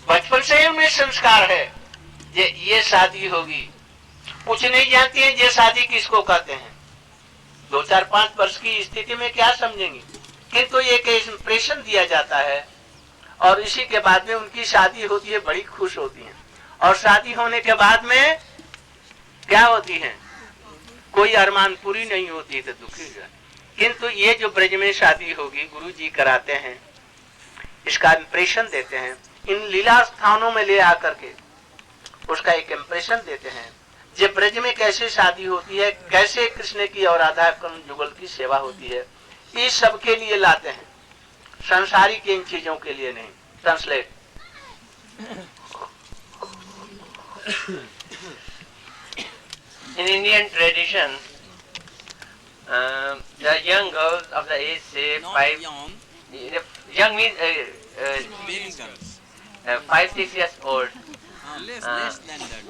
बचपन से ही उनमें संस्कार है ये शादी होगी। कुछ नहीं जानती है ये शादी किसको कहते हैं, 2-4-5 वर्ष की स्थिति में क्या समझेंगी, किंतु एक इंप्रेशन दिया जाता है और इसी के बाद में उनकी शादी होती है, बड़ी खुश होती हैं। और शादी होने के बाद में क्या होती है, कोई अरमान पूरी नहीं होती तो दुखी है। किंतु ये जो ब्रज में शादी होगी गुरु जी कराते हैं, इसका इंप्रेशन देते हैं, इन लीला स्थानों में ले आकर के उसका एक इंप्रेशन देते हैं। जे ब्रज में कैसे शादी होती है, कैसे कृष्ण की और राधा युगल की सेवा होती है, इस सब के लिए लाते हैं, संसारिक इन चीजों के लिए नहीं। Translate. In Indian tradition, the young girls of the age say Not 5. young, Young means baby girls. 5-6 years old. Less than that.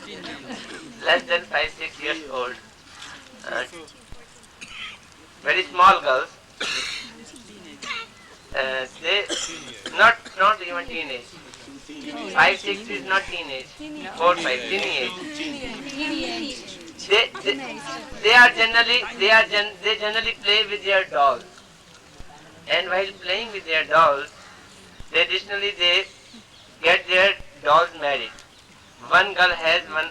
Teenagers. Less than 5-6 years old. Very small girls. They not even teenage. 5-6 is not teenage. 4-5 teenage. They generally play with their dolls. And while playing with their dolls, traditionally they get their dolls married. One girl has one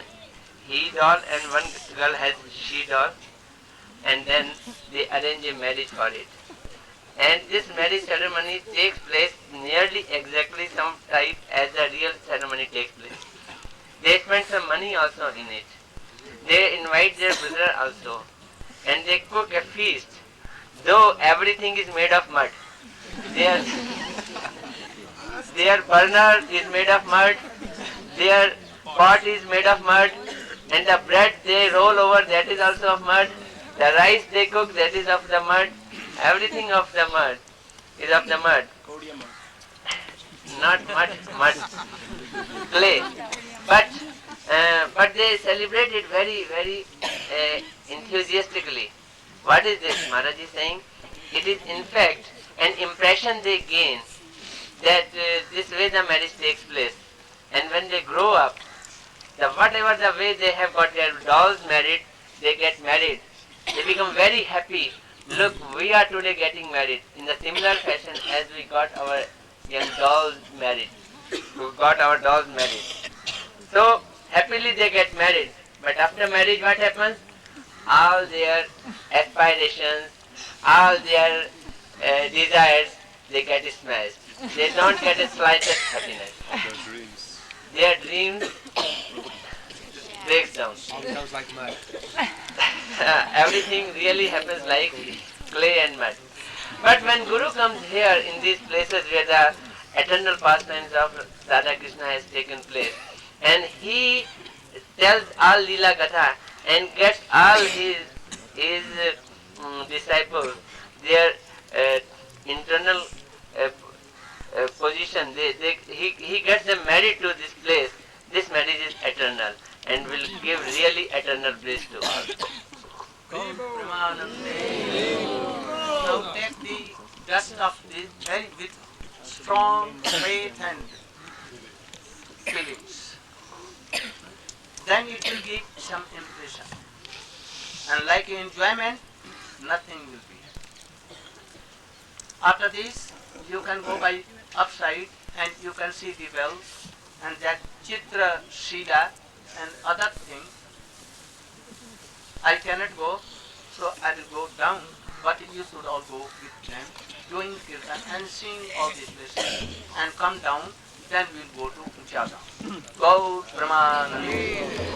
he doll and one girl has she doll, and then they arrange a marriage for it. And this marriage ceremony takes place nearly exactly some type as the real ceremony takes place. They spend some money also in it. They invite their brother also, and they cook a feast, though everything is made of mud. Their burner is made of mud, their pot is made of mud, and the bread they roll over, that is also of mud. The rice they cook, that is of the mud. Everything of the mud is of the mud. Not mud, clay. But they celebrate it very, very enthusiastically. What is this? Maharaj is saying, it is in fact an impression they gain that this way the marriage takes place. And when they grow up, whatever the way they have got their dolls married, they get married. They become very happy. Look, we are today getting married in the similar fashion as we got our young dolls married. We got our dolls married. So happily they get married. But after marriage what happens? All their aspirations, all their desires, they get smashed. They don't get a slightest happiness. Their dreams breaks down. All becomes like mud. Everything really happens like clay and mud. But when Guru comes here in these places where the eternal pastimes of Radha Krishna has taken place, and he tells all Leela Gatha and gets all his disciples their internal position, he gets them married to this place. This marriage is eternal and will give really eternal bliss to all. Now take the dust of this very with strong faith and feelings. Then it will give some impression. And like enjoyment, nothing will be. After this, you can go by upside and you can see the wells and that Chitra Shila and other things. I cannot go, so I will go down, but you should all go with them, doing kirtan and seeing all these places and come down, then we'll go to Jaga. Go Brahmanandi.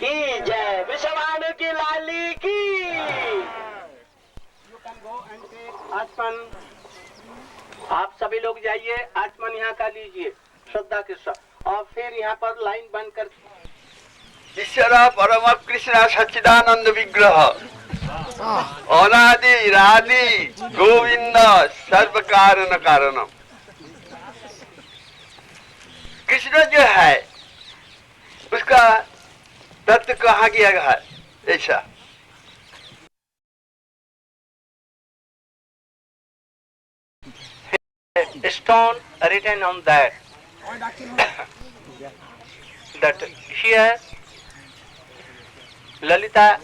की जय विश्वभानु की लाली की. You can go and take आचमन. आप सभी लोग जाइए, आचमन यहाँ का लीजिए श्रद्धा के साथ और फिर यहाँ पर लाइन बंद कर. ईश्वर परम कृष्ण सच्चिदानंद विग्रह अनादि राधि गोविंद सर्व कारण कारणम. कृष्ण जो है उसका तत्व कहाँ गया है ऐसा. A stone written on that here Lalita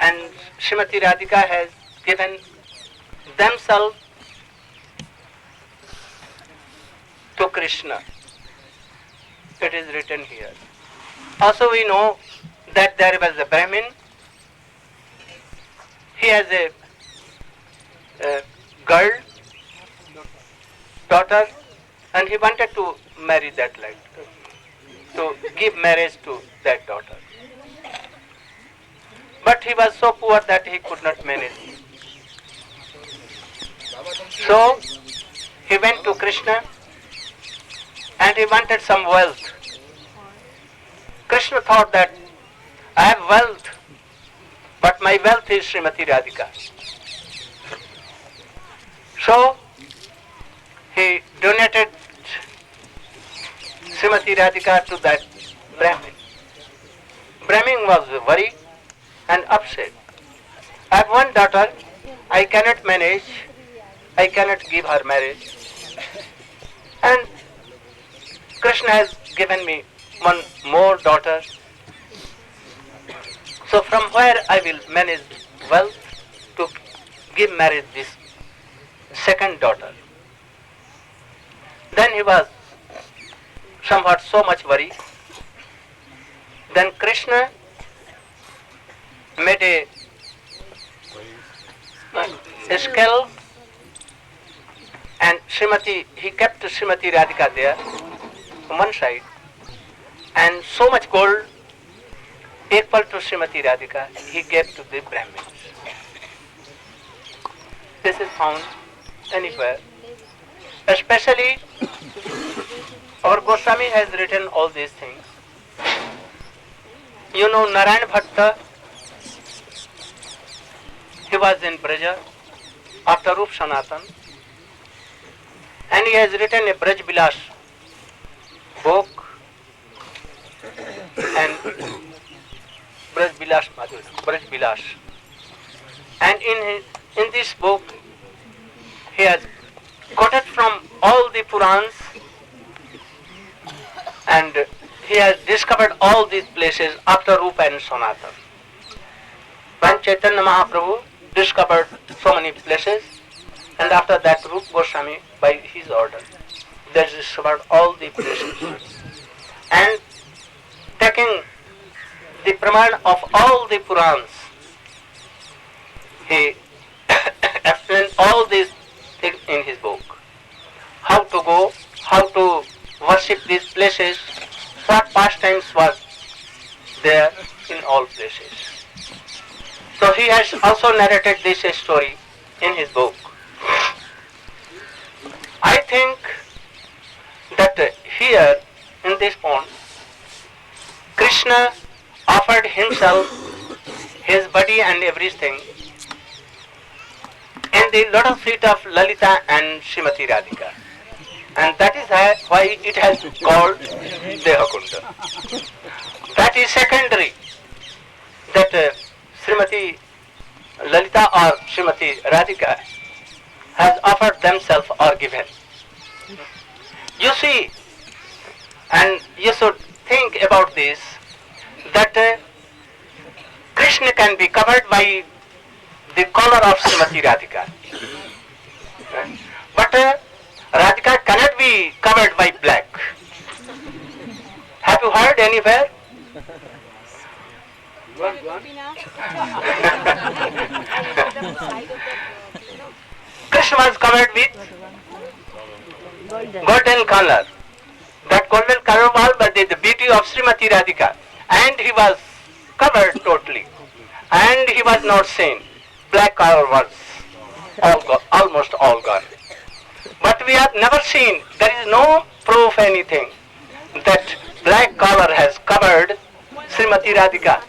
and Srimati Radhika has given themselves to Krishna. It is written here. Also we know that there was a Brahmin. He has a girl, daughter, and he wanted to marry that lady, to give marriage to that daughter. But he was so poor that he could not manage. So he went to Krishna and he wanted some wealth. Krishna thought that I have wealth, but my wealth is Srimati Radhika. So he donated Srimati Radhika to that Brahmin. Brahmin was worried and upset. I have one daughter, I cannot manage, I cannot give her marriage. And Krishna has given me one more daughter. So from where I will manage wealth to give marriage this second daughter? Then he was somewhat so much worried. Then Krishna made a skull, and he kept Srimati Radhika there on one side, and so much gold equal to Srimati Radhika he gave to the Brahmins. This is found anywhere. Especially our Goswami has written all these things. You know Narayan Bhatta, he was in Braja after Rup Sanatan, and he has written a Braj Bilas book, and Braj Bilas, and in this book he has quoted from all the Purans, and he has discovered all these places after Rupa and Sanatan. When Chaitanya Mahaprabhu discovered so many places, and after that Rupa Goswami, by his order, they discovered all the places. And taking the Praman of all the Purans, he explained all these things in his book. How to go, how to worship these places, what pastimes was there in all places. So he has also narrated this story in his book. I think that here in this pond, Krishna offered himself, his body and everything, in the lotus feet of Lalita and Srimati Radhika. And that is why it has called Dehakunda. That is secondary, that Srimati Lalita or Srimati Radhika has offered themselves or given. You see, and you should think about this, that Krishna can be covered by the collar of Srimati Radhika. But Radhika cannot be covered by black. Have you heard anywhere? Krishna was covered with golden color. That golden color was the beauty of Srimati Radhika, and he was covered totally, and he was not seen. Black color was almost all gone. But we have never seen, there is no proof anything that black color has covered Srimati Radhika.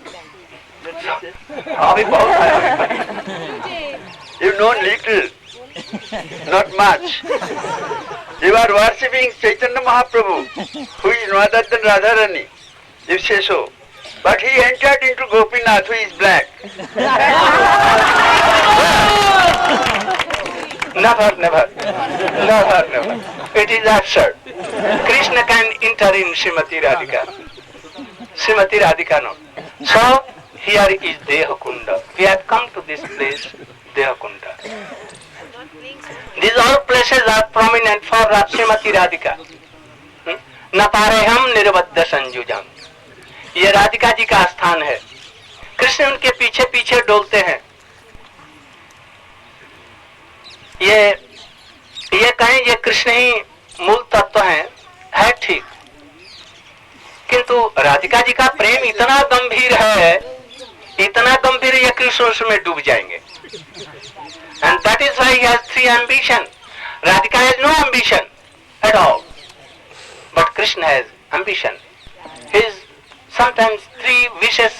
You know little, not much. You are worshipping Chaitanya Mahaprabhu, who is no other than Radharani, you say so. But he entered into Gopinath, who is black. Never. It is absurd. Krishna can enter in Srimati Radhika. Srimati Radhika no. So, here is Dehakunda. We have come to this place, Dehakunda. These all places are prominent for Srimati Radhika. Napareham nirvadya sanjujam. ये राधिका जी का स्थान है. कृष्ण उनके पीछे पीछे डोलते हैं. ये कहें ये कृष्ण ही मूल तत्व है ठीक, किंतु राधिका जी का प्रेम इतना गंभीर है, इतना गंभीर ये कृष्ण उसमें डूब जाएंगे. And that is why he has three ambition. Radhika has no ambition at all, but Krishna has ambition. His sometimes three wishes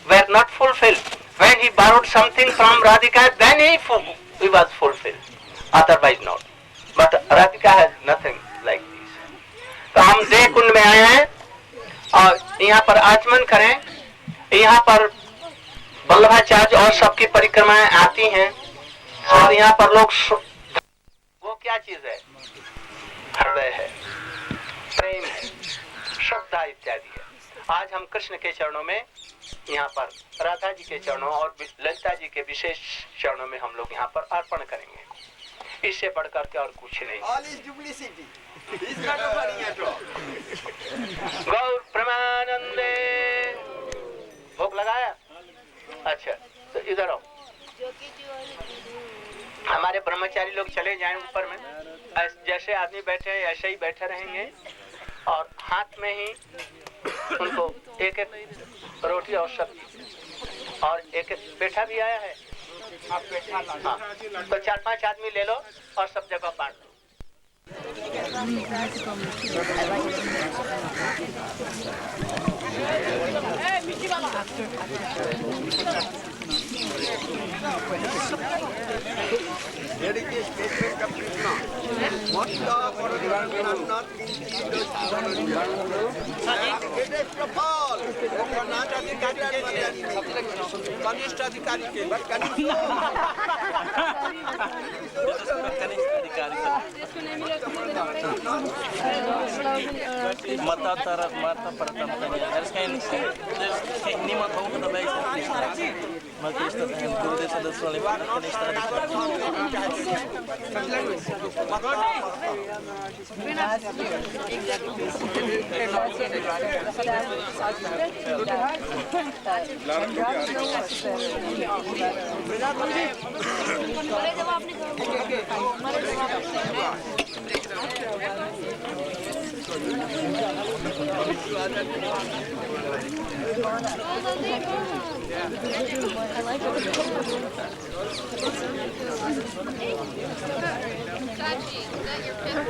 were not fulfilled. When he borrowed something from Radhika, then he was fulfilled. Otherwise not. But Radhika has nothing like this. तो हम देह कुंड में आए हैं और यहाँ पर आचमन करें. यहाँ पर वल्लभाचार्य और सबकी परिक्रमाएं आती हैं और यहाँ पर लोग वो क्या चीज है? हृदय है, प्रेम है, श्रद्धा इत्यादि है. आज हम कृष्ण के चरणों में, यहाँ पर राधा जी के चरणों और ललिता जी के विशेष चरणों में हम लोग यहाँ पर अर्पण करेंगे. इससे बढ़कर के और कुछ नहीं. All is duplicity. He's not offering at all. गौर प्रेमानंदे। भोग लगाया? अच्छा, तो इधर आओ। हमारे ब्रह्मचारी लोग चले जाएं ऊपर में, जैसे आदमी बैठे हैं ऐसे ही बैठे रहेंगे और हाथ में ही उनको एक एक रोटी और सब्जी और एक एक पेठा भी आया है। आप पेठा ला, हाँ, तो 4-5 आदमी ले लो और सब जगह बांट दो। There is a statement of Krishna. Mata Paranat It is Prabhal. Kanishta Adhikari ke. But Mata pertama harus kayak ini mata aku udah baik maka istilah guru desa dan soalnya kan istilah Sachi, is that your fifth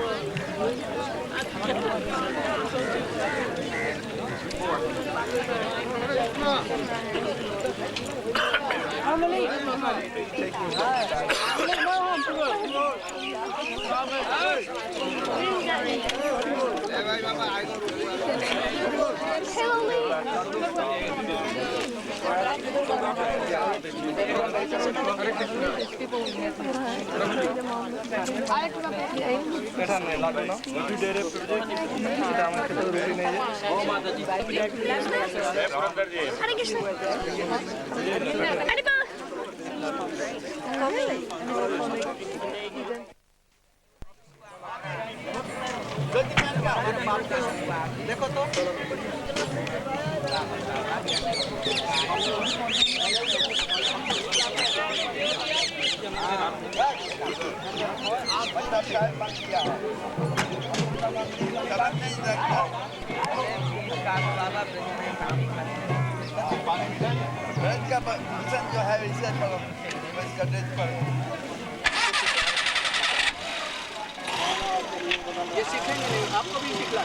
देखो तो जो है इसे ये सीखेंगे नहीं, आपको भी सिखला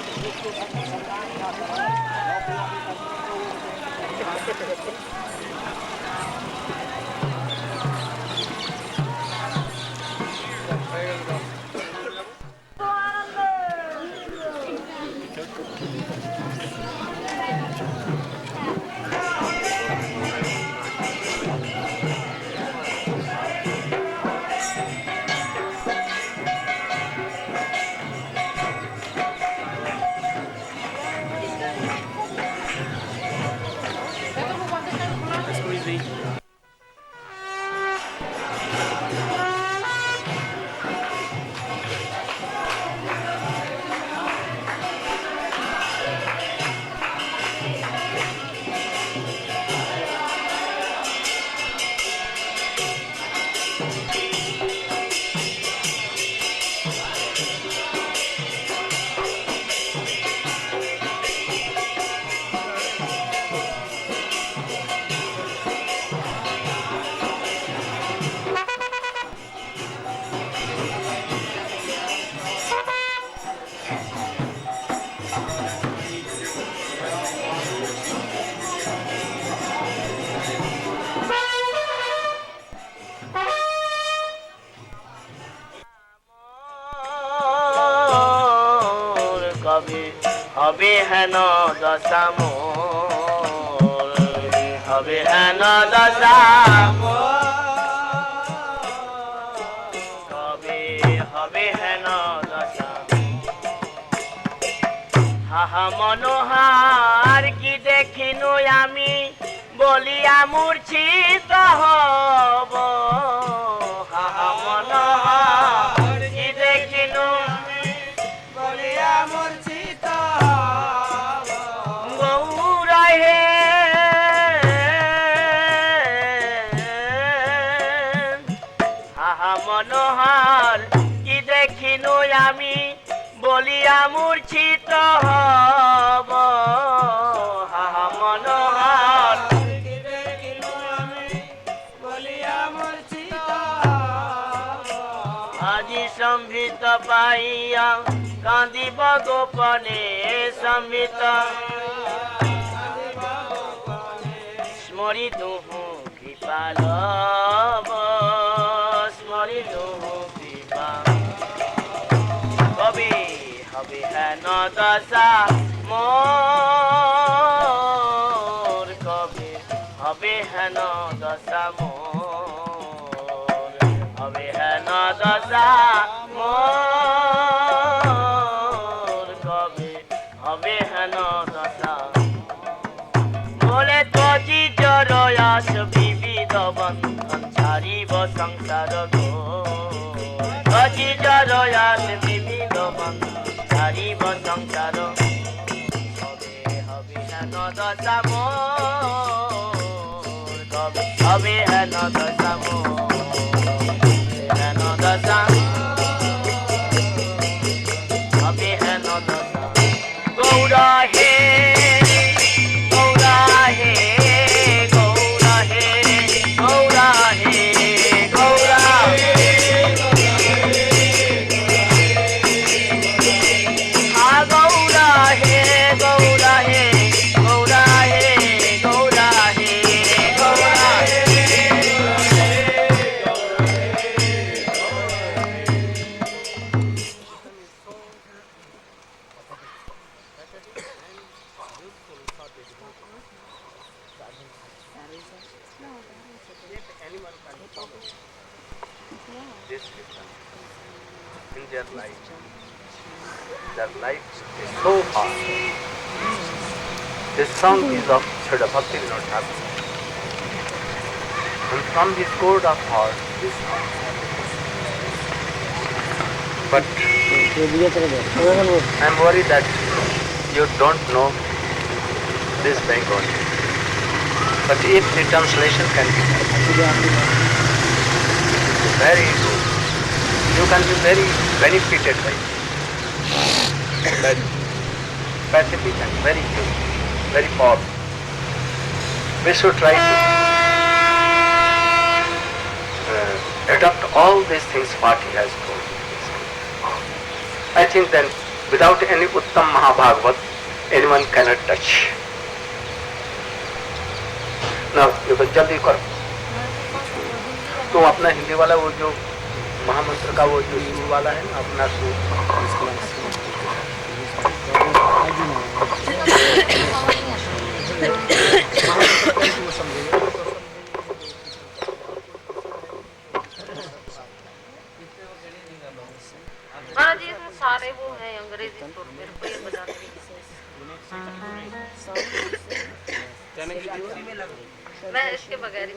হবে হেন দশা মোর হবে হেন দশা কবে হবে হেন দশা হাহা মনোহার কি দেখিনু আমি বলিয়া মূর্ছিত হব হাহা মনোহার কি দেখিনু বলি আহা মনোহর কি দেখিনু আমি বলিয়া মূর্ছিত হব আহা মনোহর কি দেখিনু আমি বলিয়া মূর্ছিত হব আজি সম্ভিত পাইয়া কান্দিব গোপনে সম্ভিত স্মরিতু কৃপালব স্মরিতু কৃপা কবি হবে হেন দশা মোর কবি হবে হেন দশা মোর হবে হেন দশা মোর কবি হবে হেন দশা বলে তজি জরয়াস বিবিধ বন্ধন ছাড়িব সংসার গো তজি জরয়াস বিবিধ বন্ধন ছাড়িব সংসার হবে হবে হেন দশা মোর কবে হবে হেন দশা মোর হেন দশা হবে হেন দশা গৌরা হে in their life. Their life is so hard. This song is of Srila Bhaktivinoda Thakur. And from this code of heart, this song. But I am worried that you don't know this Bengali. But if the translation can be done, very good. You can be very benefited by it. Very pacific and very good, very powerful. We should try to adopt all these things what he has told. I think then without any Uttam Mahabhagavat, anyone cannot touch. Now, you can जल्दी करो. तो अपना हिंदी वाला वो जो महामंत्र का वो जो सुर वाला है ना अपना सुर हाँ जी इसमें सारे वो है अंग्रेजी सुर मेरे को ये बता मैं इसके बगैर ही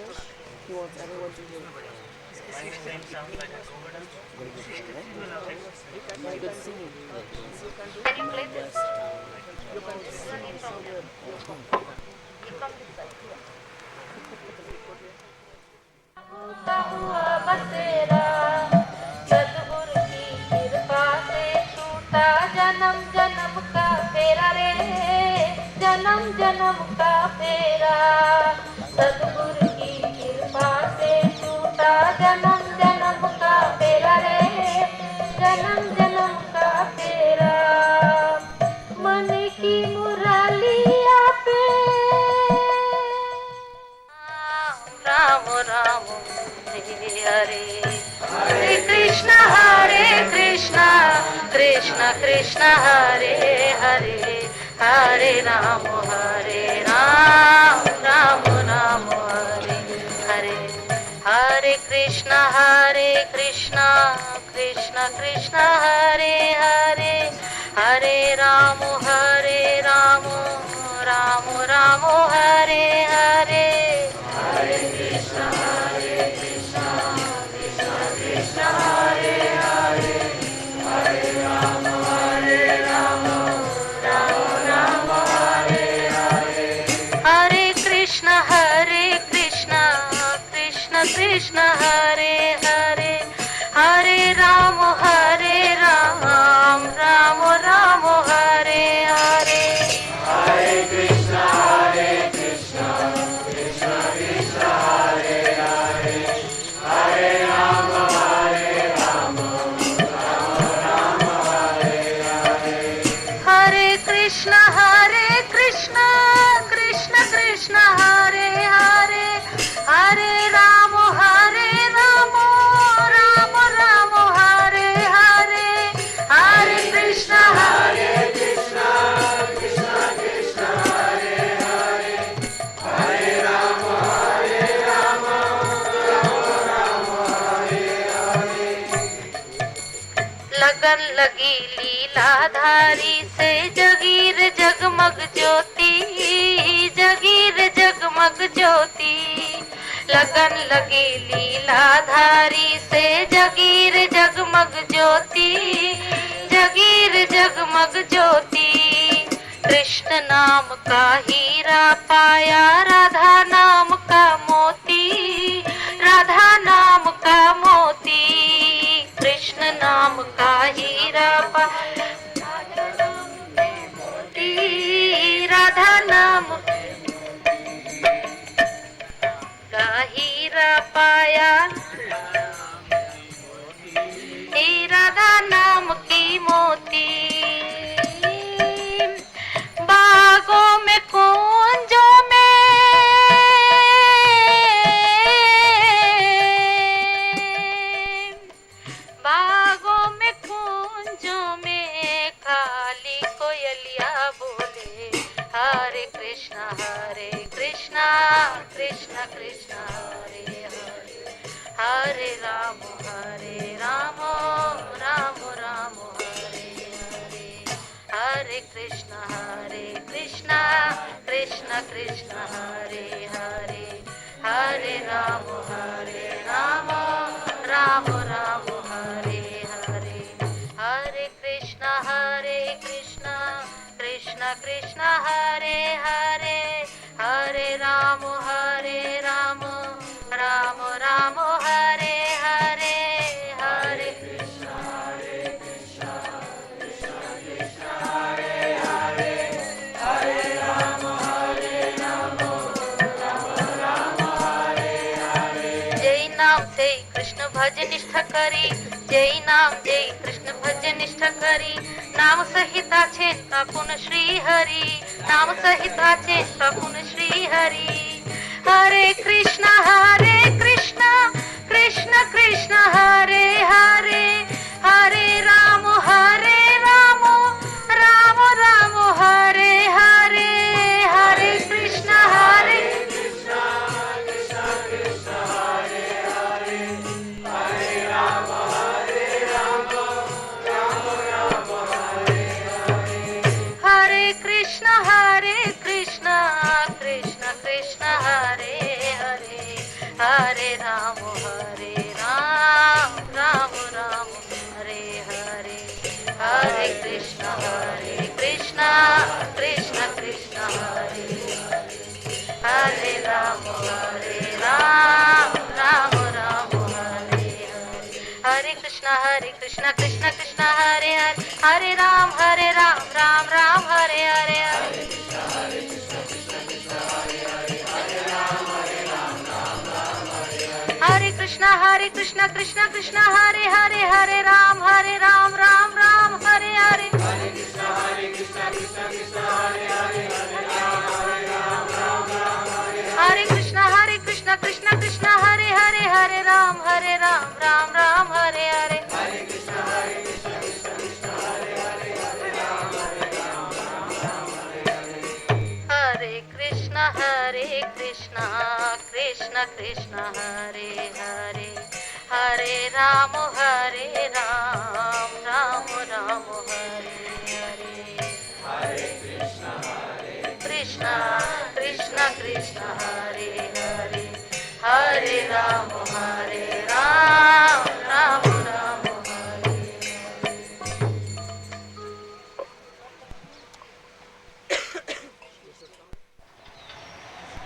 Can you play this? You can sing it from there. You come this side. बसेरा सद्गुरु की कृपा से छूटा जन्म जन्म का फेरा रे जन्म जन्म का फेरा सद्गुरु की कृपा से छूटा जन्म जन्म का फेरा रे जन्म जन्म का फेरा मन की मुरलिया पे राम राम हरे हरे कृष्ण कृष्ण कृष्ण हरे हरे हरे राम राम राम हरे हरे हरे कृष्ण कृष्ण कृष्ण हरे हरे हरे राम राम राम हरे हरे हरे कृष्ण कृष्ण कृष्ण हरे हरे हरे राम राम हरे हरे हरे कृष्ण कृष्ण कृष्ण हरे हरे लगन लगी लीलाधारी से जगीर जगमग ज्योति, जगीर जगमग ज्योति। लगन लगी लीलाधारी से जगीर जगमग ज्योति, जगीर जगमग ज्योति। कृष्ण नाम का हीरा पाया राधा नाम का मोती, राधा नाम का मोती। कृष्ण नाम का हीरा पाया मोती, राधा नाम का हीरा पाया, राधा नाम की मोती। बागों में कुंजों में, बागों में कुंजों में काली कोयलिया बोले हरे कृष्णा कृष्णा कृष्णा हरे हरे, हरे राम राम राम हरे हरे। हरे कृष्णा कृष्णा कृष्णा हरे हरे, हरे राम राम हरे हरे। हरे कृष्णा कृष्णा कृष्णा हरे हरे, हरे राम राम राम हरे हरे। हरे कृष्णा कृष्णा कृष्णा हरे हरे, हरे राम राम राम हरे हरे। जय नाम जय कृष्ण भज निष्ठा करी, जय नाम जय कृष्ण भज निष्ठा करी। नाम सहिता चेता पुन श्री हरि, नाम सहिता चेता पुन श्री हरि। हरे कृष्णा कृष्ण कृष्ण हरे हरे, हरे राम राम राम हरे हरे। हरे कृष्णा कृष्ण कृष्ण हरे हरे, हरे राम राम राम हरे हरे। हरे कृष्णा कृष्ण कृष्ण हरे हरे, हरे राम राम हरे हरे। हरे कृष्णा कृष्ण कृष्ण हरे हरे, हरे राम राम हरे हरे। हरे कृष्णा कृष्ण कृष्ण हरे हरे, हरे राम राम हरे हरे। हरे कृष्णा कृष्ण कृष्ण हरे हरे, हरे राम राम हरे हरे। हरे कृष्णा कृष्ण कृष्ण हरे हरे, हरे राम हरे कृष्णा कृष्ण कृष्ण हरे हरे, हरे राम राम हरे हरे। हरे कृष्णा कृष्ण कृष्ण हरे हरे, हरे राम राम हरे हरे। हरे कृष्णा कृष्ण कृष्ण हरे हरे, हरे राम राम हरे हरे। हरे कृष्णा कृष्ण कृष्ण हरे हरे, हरे Ram Ram Hare Hare.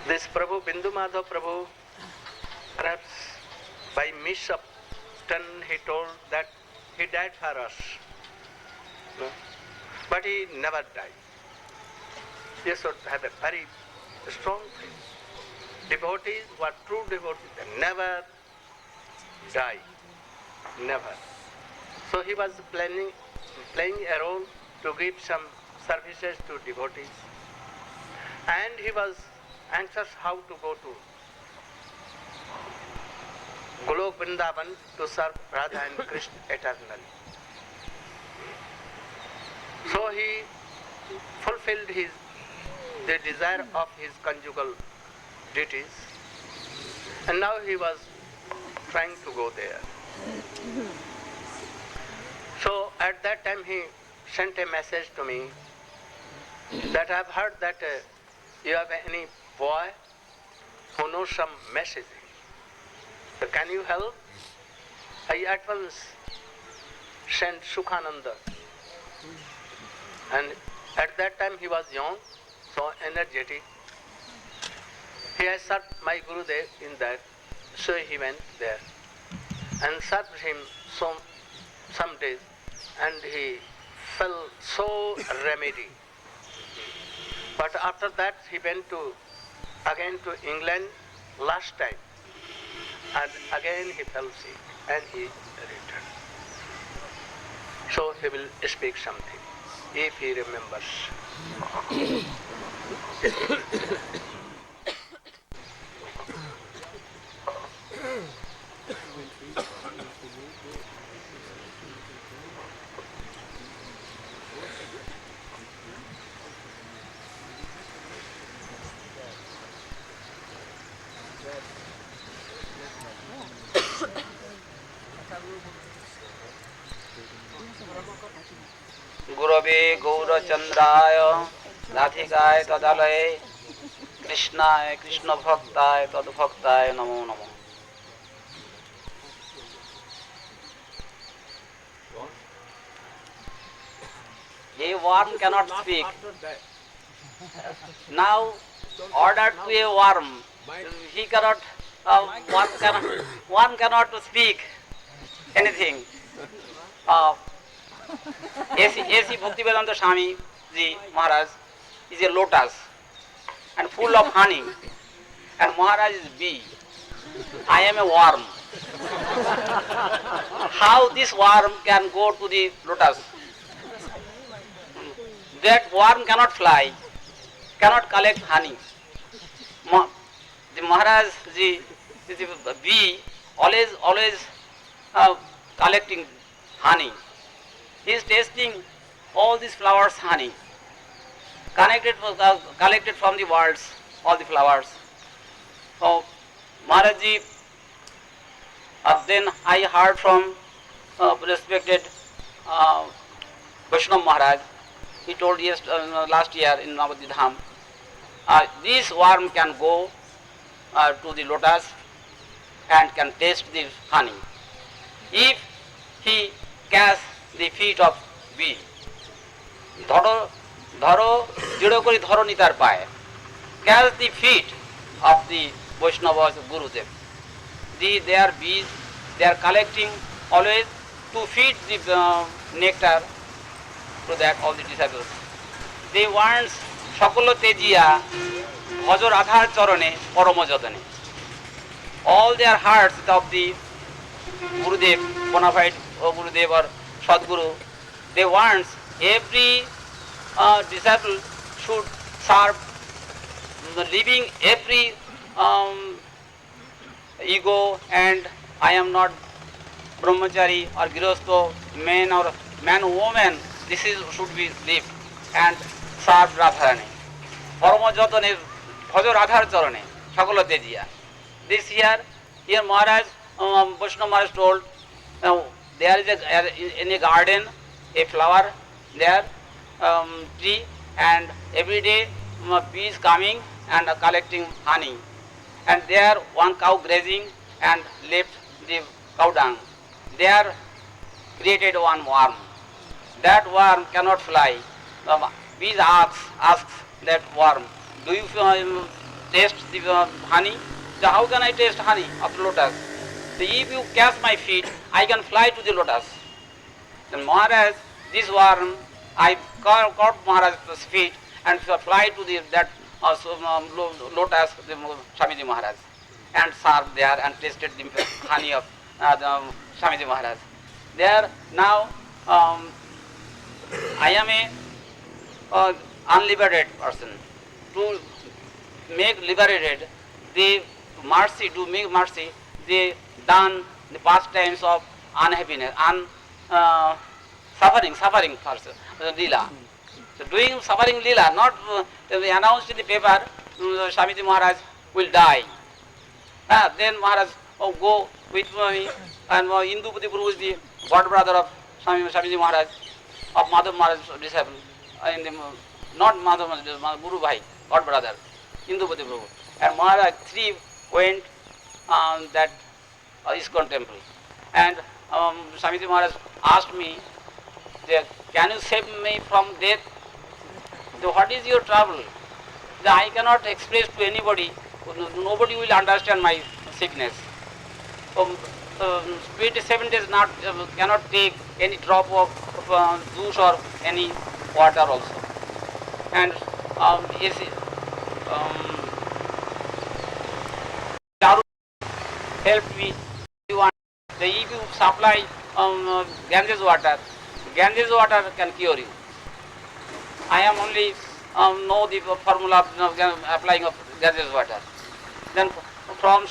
This Prabhu, Bindu Madhav Prabhu, perhaps by turn he told that he died for us. No? But he never died. You should have a very strong faith. Devotees who are true devotees, they never die. Never. So he was playing a role to give some services to devotees. And he was anxious how to go to Golok Vrindavan to serve Radha and Krishna eternally. So he fulfilled the desire of his conjugal duties, and now he was trying to go there. So at that time he sent a message to me that I've heard that you have any boy who knows some message. So can you help? I at once sent Sukhananda. And at that time he was young, so energetic. He has served my Gurudev in that, so he went there and served him some days, and he fell so remedy. But after that he went again to England last time, and again he fell sick and he returned. So he will speak something if he remembers. गुरवे गौरचंद्राय राधिकाय तदालये कृष्णाय कृष्ण भक्ताय तद्भक्ताय नमो नमः. A worm cannot speak. Now, order to a worm, he cannot. Worm cannot speak anything. A.C. Bhaktivedanta Swami Ji Maharaj is a lotus and full of honey, and Maharaj is bee. I am a worm. How this worm can go to the lotus? That worm cannot fly, cannot collect honey. The Maharaj Ji, the bee, always collecting honey. He is tasting all these flowers' honey, collected from the worlds, all the flowers. So, Maharaj Ji, then I heard from respected Vaishnava Maharaj. He told last year in Navadvip Dham, this worm can go to the lotus and can taste the honey. If he catch the feet of bee, dharo jiro kori dharo nitar paye, catch the feet of the Vaishnavas Gurudev. They are bees, they are collecting always to feed the nectar to that all the disciples. They want Sakolo Tejiya Bhajo Radhar Charane Parama Jatane. All their hearts of the Gurudev, bona fide Gurudev or Sadguru, they want every disciple should serve, leaving every ego and I am not brahmachari or girastho, man or woman, this should be lived and served Radharani. Parama Jatane Bhajo Radhar Charane Sakala Tejiya. This here Maharaj, Vaishnava Maharaj told, there is in a garden a flower there, tree, and every day bees coming and collecting honey. And there one cow grazing and left the cow dung. There created one worm. That worm cannot fly. Bees asks that worm, do you taste the honey? So how can I taste honey of lotus? So if you catch my feet, I can fly to the lotus. Then Maharaj, this worm, I caught Maharaj's feet and fly to that lotus, the Swamiji Maharaj, and served there and tasted the honey of the Swamiji Maharaj. There now I am a unliberated person. To make liberated, they to make mercy, they done the pastimes of unhappiness, suffering person, lila. So doing suffering lila, not they announced in the paper, Swamiji Maharaj will die. Then Maharaj, go with me, and Indupati Prabhu is the god brother of Swamiji Maharaj of Madhav Maharaj's disciple, in the, not Madhav Maharaj, Guru Bhai, God brother, Indupati Prabhu. And Maharaj, three went that ISKCON temple. And Swamiji Maharaj asked me, can you save me from death? What is your trouble? I cannot express to anybody, nobody will understand my sickness. Spirit 7 days not cannot take any drop of juice or any water also. And yes, Charu helped me. If you supply Ganges water can cure you. I am only know the formula of applying of Ganges water. Then from